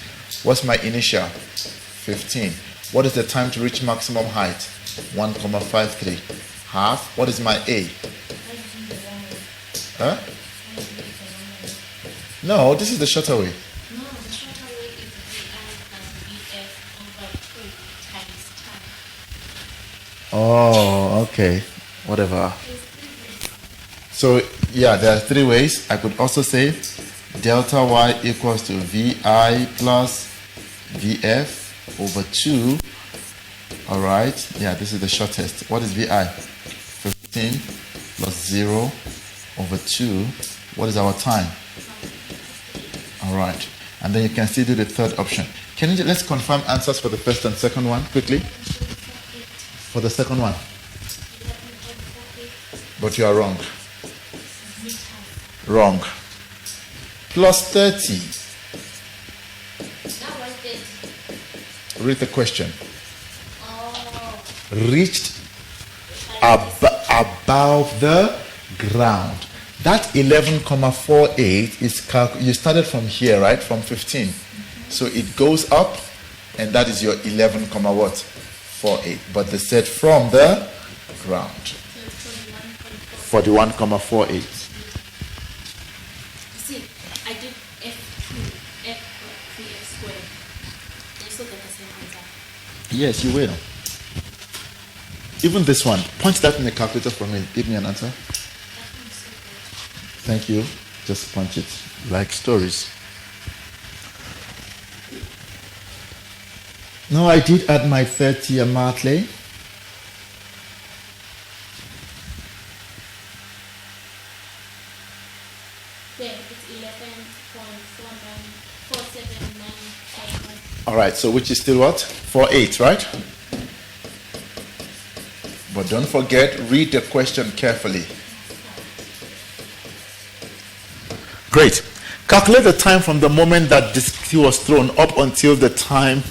What's my initial? 15. What is the time to reach maximum height? 1,53. Half. What is my A? I did the wrong way. Huh? I did the wrong way. No, this is the shorter way. No, the shorter way is VI plus VF over 2 times time. Oh, okay. Whatever. So, yeah, there are 3 ways. I could also say delta y equals to Vi plus Vf over 2. All right. Yeah, this is the shortest. What is Vi? 15 plus 0 over 2. What is our time? All right. And then you can still do the third option. Let's confirm answers for the first and second one quickly. For the second one. But you are wrong. Wrong. Plus 30. That was it. Read the question. Oh, Reached above the ground. That 11,48 is you started from here, right? From 15. So it goes up, and that is your 11, what? 48. But they said from the ground. so 41.4. 41,48. You see, I did F2, F VF squared. I still get the same answer. Yes, you will. Even this one. Punch that in the calculator for me. Give me an answer. That one's so good. Thank you. Just punch it. Like stories. No, I did add my 30 Martley. There, it's 11.47955. All right, so which is still what? 48, right? But don't forget, read the question carefully. Great. Calculate the time from the moment that this key was thrown up until the time.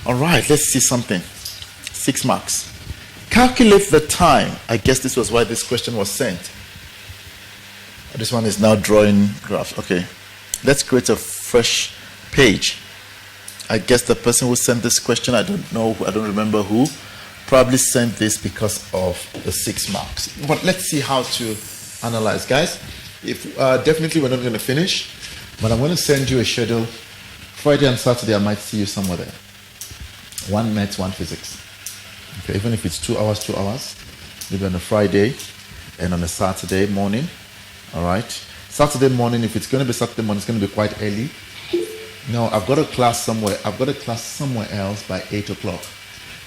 All right, let's see something. 6 marks. Calculate the time. I guess this was why this question was sent. This one is now drawing graphs. Okay. Let's create a fresh page. I guess the person who sent this question, I don't know, I don't remember who, probably sent this because of the 6 marks. But let's see how to analyze, guys. If definitely we're not going to finish, but I'm going to send you a schedule. Friday and Saturday, I might see you somewhere there. 1 maths, 1 physics. Okay, even if it's 2 hours, 2 hours. Maybe on a Friday and on a Saturday morning. All right. Saturday morning, if it's going to be Saturday morning, it's going to be quite early. No, I've got a class somewhere. I've got a class somewhere else by 8 o'clock.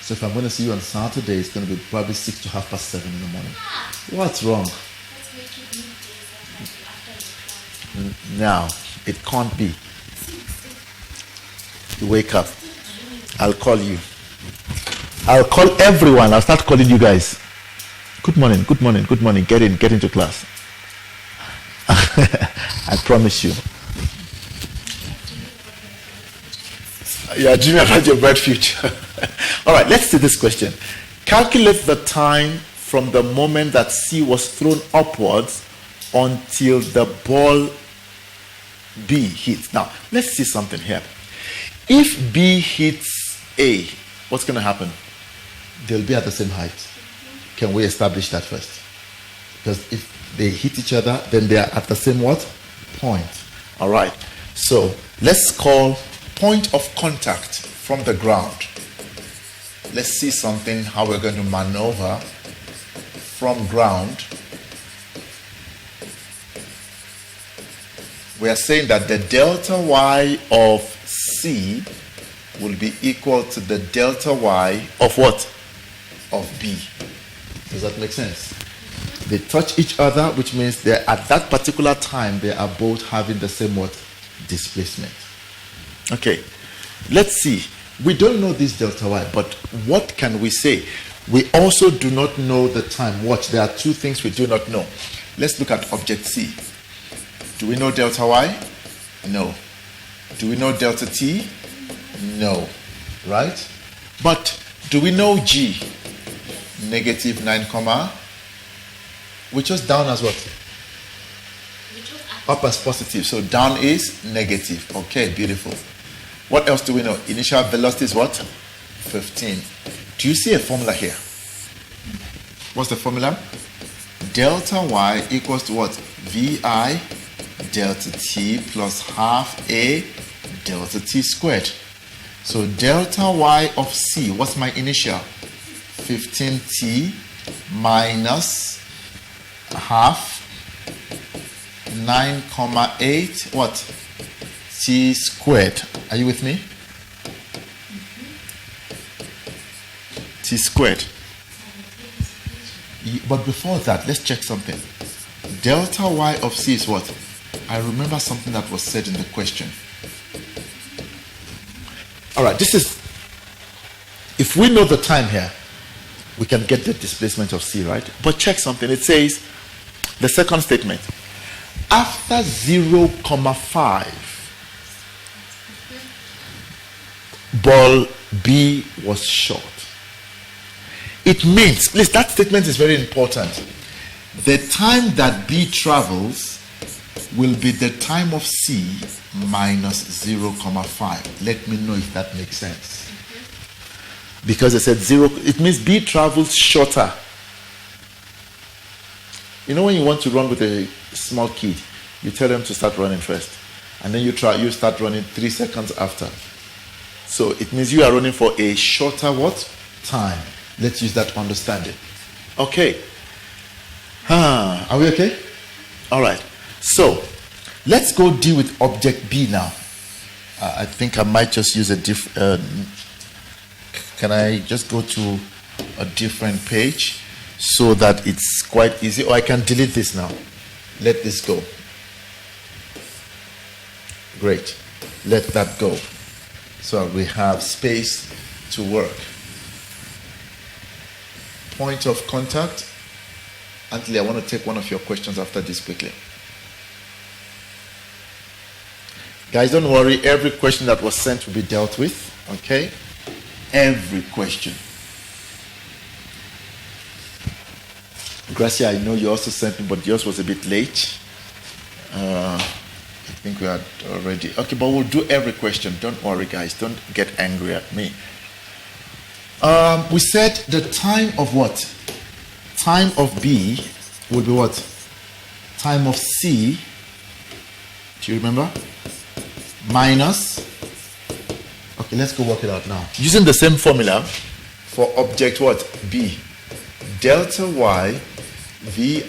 So if I'm going to see you on Saturday, it's going to be probably 6 to 7:30 in the morning. What's wrong? Let's make it middays after the class. Now, it can't be. You wake up. I'll call you. I'll call everyone. I'll start calling you guys. Good morning, good morning, good morning. Get into class. I promise you. Yeah, dreaming about your bright future. All right, let's see this question. Calculate the time from the moment that C was thrown upwards until the ball B hits. Now, let's see something here. If B hits A, what's going to happen? They'll be at the same height. Can we establish that first? Because if they hit each other, then they are at the same what? Point. All right. So let's call point of contact from the ground. Let's see something, how we're going to maneuver from ground. We are saying that the delta y of C will be equal to the delta y of what? Of B. Does that make sense? They touch each other, which means they're at that particular time they are both having the same what? Displacement. Okay, let's see. We don't know this delta y, but what can we say? We also do not know the time. Watch, there are two things we do not know. Let's look at object C. Do we know delta y? No. Do we know delta t? No. Right? But do we know g? Negative 9 comma. We chose down as what? Up as positive. So down is negative. Okay, beautiful. What else do we know? Initial velocity is what? 15. Do you see a formula here? What's the formula? Delta y equals to what? Vi delta t plus half a delta t squared. So delta y of C, what's my initial? 15t minus half 9,8 what? T squared. Are you with me? T squared. But before that, let's check something. Delta y of C is what? I remember something that was said in the question. All right, this is, if we know the time here, we can get the displacement of C, right? But check something. It says, the second statement, after 0,5, ball B was shot. It means, please, that statement is very important. The time that B travels will be the time of C minus 0,5. Let me know if that makes sense. Because I said 0, it means B travels shorter. You know when you want to run with a small kid, you tell them to start running first. And then you start running 3 seconds after. So it means you are running for a shorter what? Time. Let's use that understanding. Okay. Are we okay? All right. So let's go deal with object B now. I think I might just use a different. Can I just go to a different page so that it's quite easy? Or I can delete this now. Let this go. Great. Let that go. So we have space to work. Point of contact. Anthony, I want to take one of your questions after this quickly. Guys, don't worry. Every question that was sent will be dealt with. Okay? Every question. Gracia, I know you also sent me, but yours was a bit late. I think we had already. Okay, but we'll do every question. Don't worry, guys. Don't get angry at me. We said the time of what? Time of B would be what? Time of C. Do you remember? Minus. Okay, let's go work it out now. Using the same formula for object what? B. Delta y vi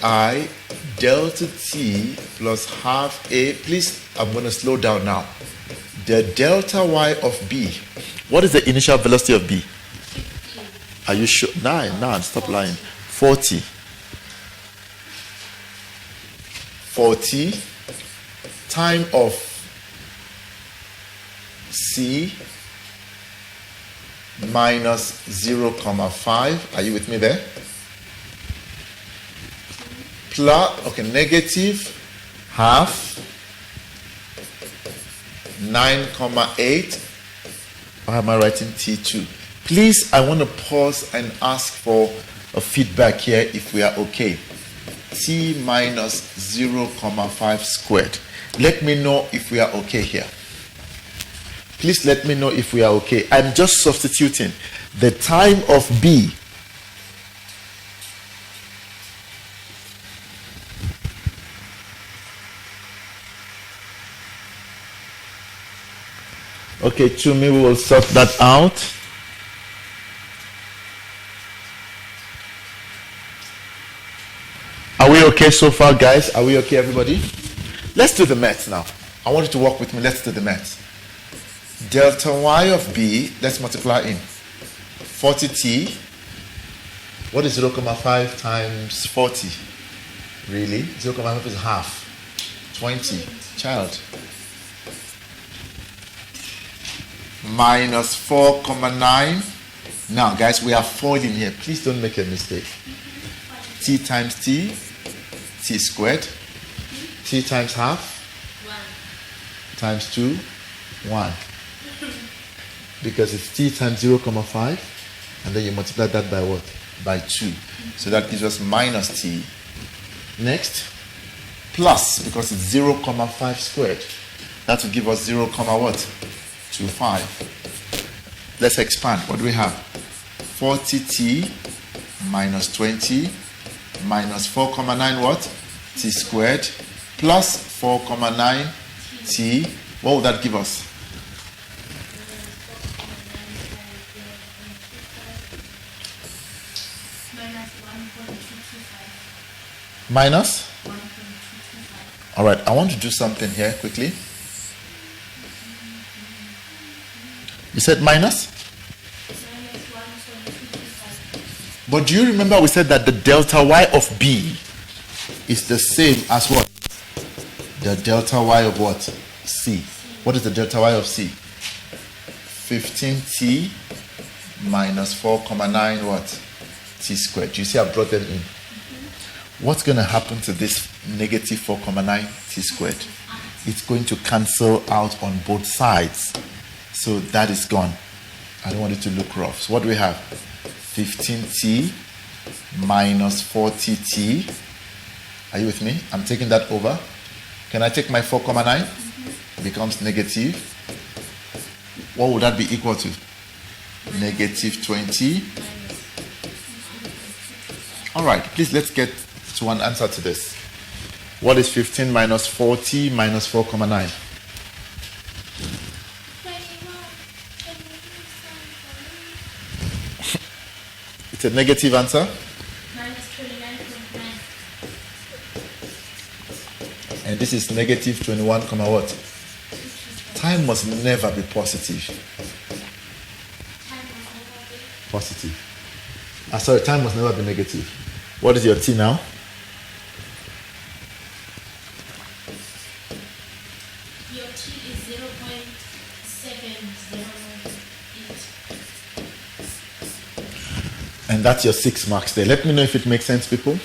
delta t plus half a. Please, I'm going to slow down now. The delta y of B. What is the initial velocity of B? Are you sure? Nine, stop lying. 40. 40. Time of C minus 0.5. Are you with me there? Plus, okay, negative half 9.8. Why am I writing T2? Please, I want to pause and ask for a feedback here if we are okay. T minus 0.5 squared. Let me know if we are okay here. Please let me know if we are okay. I'm just substituting the time of B. Okay, Chumi, we will sort that out. Are we okay so far, guys? Are we okay, everybody? Let's do the maths now. I want you to walk with me. Let's do the maths. Delta y of b, let's multiply in 40t. What is 0.5 times 40? Really? 0.5 is half. 20. Child. Minus 4.9. Now, guys, we are folding here. Please don't make a mistake. T times t, t squared. T times half, 1. Times 2, 1. Because it's t times 0.5, and then you multiply that by what? By 2. So that gives us minus t. Next, plus, because it's 0.5 squared. That will give us 0, what? 25. Let's expand. What do we have? 40t minus 20 minus 4.9 what? T squared plus 4.9 t. What would that give us? Minus? All right, I want to do something here quickly. You said minus? But do you remember we said that the delta y of b is the same as what? The delta y of what? C. What is the delta y of C? 15t minus 4.9 what? T squared. You see I brought them in. What's going to happen to this negative 4.9 t squared? It's going to cancel out on both sides. So that is gone. I don't want it to look rough. So what do we have? 15t minus 40t. Are you with me? I'm taking that over. Can I take my 4.9? It becomes negative. What would that be equal to? Negative 20. All right, please let's get to an answer to this. What is 15 minus 40 minus 4.9? It's a negative answer. Minus 29.9. And this is negative 21, what? Time must never be positive. Positive. Sorry, time must never be negative. What is your t now? Your t is 0.7008. And that's your 6 marks there. Let me know if it makes sense, people.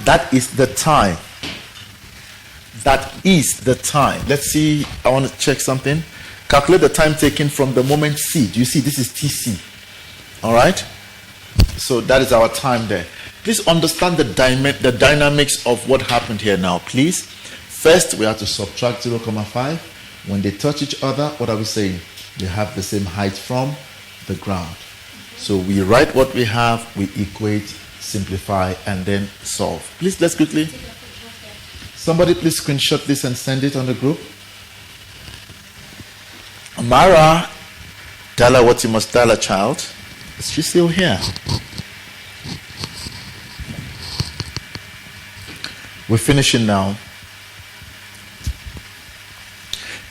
That is the time. That is the time. Let's see. I want to check something. Calculate the time taken from the moment C. Do you see? This is TC. All right? So that is our time there. Please understand the dynamics of what happened here now, please. First, we have to subtract 0.5. When they touch each other, what are we saying? They have the same height from the ground. So we write what we have, we equate, simplify, and then solve. Please, let's quickly. Somebody please screenshot this and send it on the group. Amara, tell her what you must tell her, child. Is she still here? We're finishing now.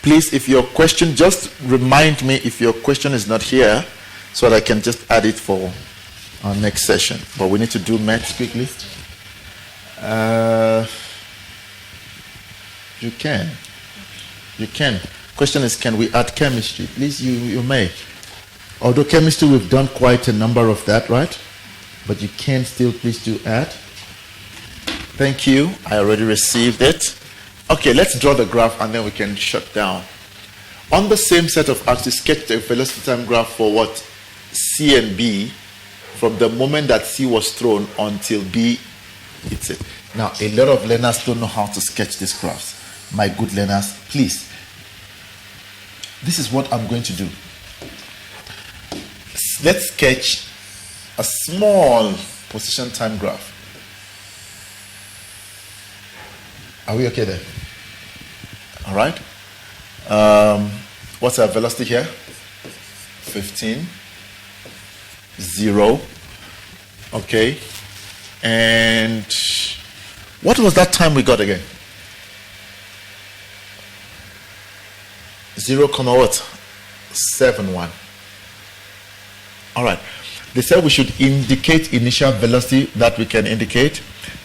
Please, if your question, just remind me if your question is not here so that I can just add it for our next session. But we need to do maths quickly. You can. Question is, can we add chemistry? Please, you may. Although chemistry, we've done quite a number of that, right? But you can still please do add. Thank you. I already received it. Okay, let's draw the graph and then we can shut down. On the same set of axes, sketch the velocity time graph for what? C and B, from the moment that C was thrown until B hits it. Now, a lot of learners don't know how to sketch these graphs. My good learners, please. This is what I'm going to do. Let's sketch a small position time graph. Are we okay there? All right. What's our velocity here? 15, 0. Okay. And what was that time we got again? 0, what? 71. All right. They said we should indicate initial velocity that we can indicate.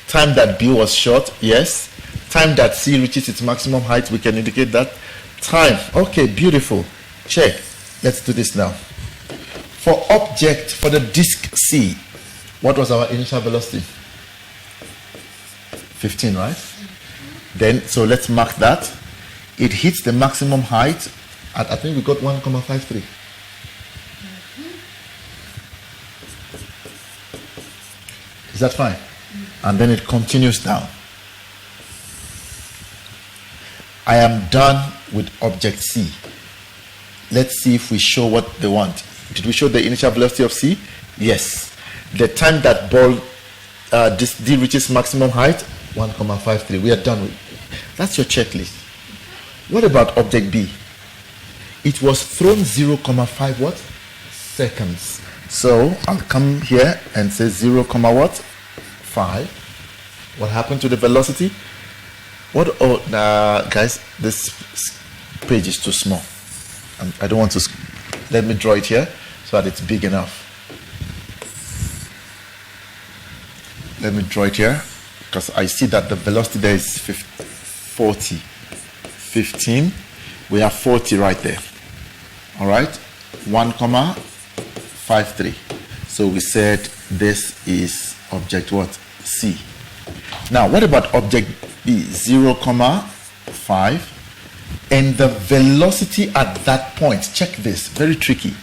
Time that B was short, yes. Time that C reaches its maximum height, we can indicate that. Time, okay, beautiful. Check. Let's do this now. For the disk C, what was our initial velocity? 15, right? Then, so let's mark that. It hits the maximum height at, I think we got 1,53. Is that fine? And then it continues down. I am done with object C. Let's see if we show what they want. Did we show the initial velocity of C? Yes. The time that ball D reaches maximum height, 1,53. We are done with it. That's your checklist. What about object B? It was thrown 0,5 what? Seconds. So I'll come here and say 0, 5. What happened to the velocity? What? Oh, guys, this page is too small. I don't want to. Let me draw it here so that it's big enough. Let me draw it here because I see that the velocity there is 40. 15. We have 40 right there. All right. 1,53. So we said this is object what? C. Now, what about object B? 0,5. And the velocity at that point, check this, very tricky.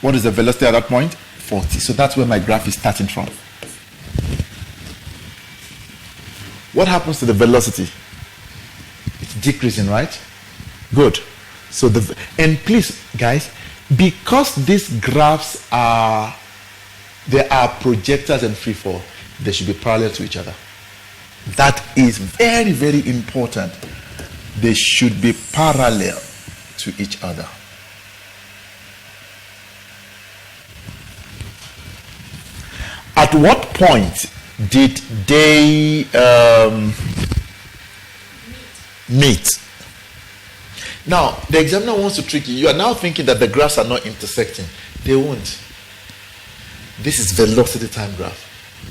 What is the velocity at that point? 40. So that's where my graph is starting from. What happens to the velocity? It's decreasing, right? Good. So and please, guys, because these graphs are projectors and freefall, they should be parallel to each other. That is very, very important. They should be parallel to each other. At what point did they meet? Now, the examiner wants to trick you. You are now thinking that the graphs are not intersecting. They won't. This is velocity time graph.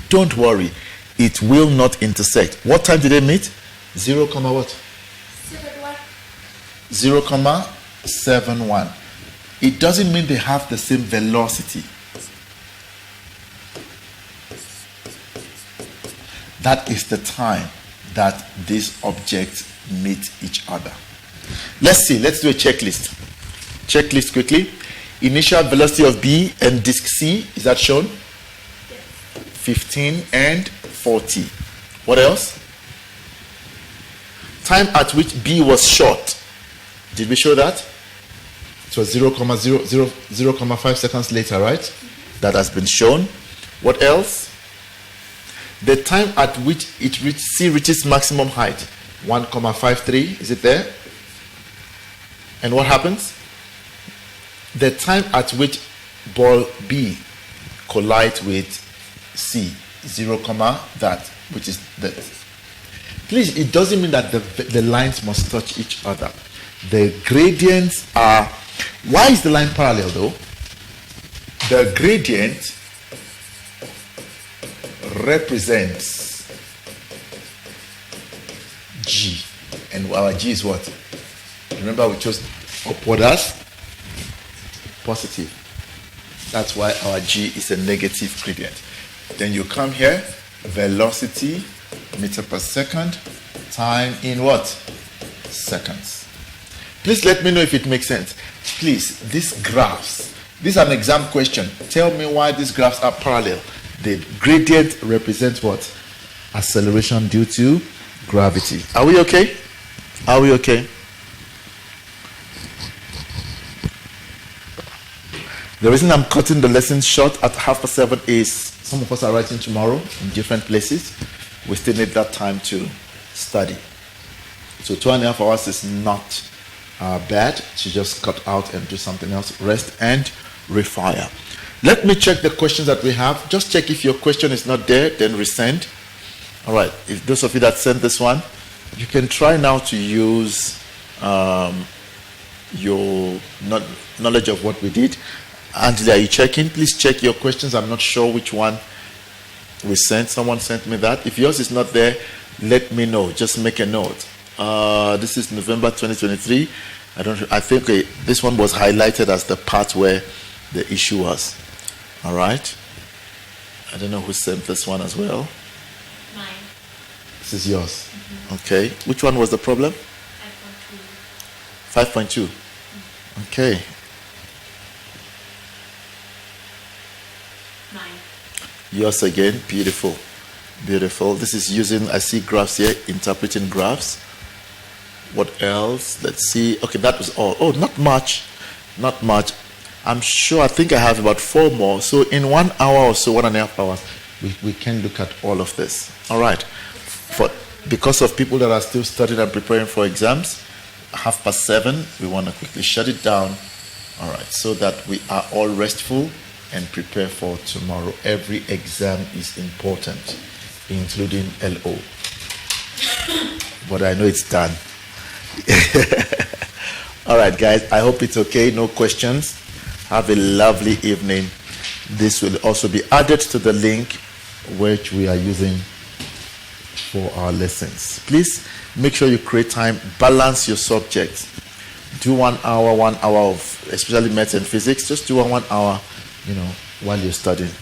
Don't worry. It will not intersect. What time did they meet? 0, what? 0,71. It doesn't mean they have the same velocity. That is the time that these objects meet each other. Let's see. Let's do a checklist. Checklist quickly. Initial velocity of B and disk C. Is that shown? 15 and 40. What else? Time at which B was short. Did we show that? It was 0,5 seconds later, right? That has been shown. What else? The time at which C reaches maximum height. 1,53. Is it there? And what happens? The time at which ball B collides with C. 0, that, which is that. Please, it doesn't mean that the lines must touch each other. The gradients are. Why is the line parallel though? The gradient represents G And our G is what? Remember we chose upward as positive. That's why our G is a negative gradient. Then you come here, velocity, meter per second, time in what? Seconds. Please let me know if it makes sense. Please, these graphs, this is an exam question. Tell me why these graphs are parallel. The gradient represents what? Acceleration due to gravity. Are we okay? Are we okay? The reason I'm cutting the lesson short at 7:30 is some of us are writing tomorrow in different places. We still need that time to study. So 2.5 hours is not bad to just cut out and do something else, rest and refire. Let me check the questions that we have. Just check if your question is not there, then resend. All right, if those of you that sent this one, you can try now to use your knowledge of what we did. Angela, are you checking? Please check your questions. I'm not sure which one we sent. Someone sent me that. If yours is not there, let me know. Just make a note. This is November 2023. I think this one was highlighted as the part where the issue was. All right. I don't know who sent this one as well. Mine. This is yours. Okay. Which one was the problem? 5.2. Okay. Mine. Yours again. Beautiful. Beautiful. This is using, I see graphs here, interpreting graphs. What else? Let's see. Okay, that was all. Oh, not much. Not much. I'm sure, I think I have about 4 more. So in 1 hour or so, 1.5 hours, we can look at all of this. All right. Because of people that are still studying and preparing for exams, 7:30, we want to quickly shut it down. All right. So that we are all restful and prepare for tomorrow. Every exam is important, including LO. But I know it's done. All right, guys. I hope it's okay. No questions. Have a lovely evening. This will also be added to the link which we are using for our lessons. Please make sure you create time. Balance your subjects. Do 1 hour, 1 hour of, especially maths and physics. Just do 1 hour, while you're studying.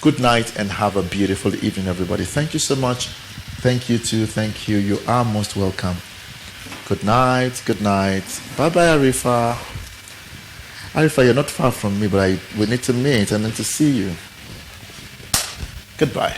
Good night and have a beautiful evening, everybody. Thank you so much. Thank you too. Thank you. You are most welcome. Good night. Good night. Bye-bye, Arifa. Arifa, you're not far from me, but we need to meet and then to see you. Goodbye.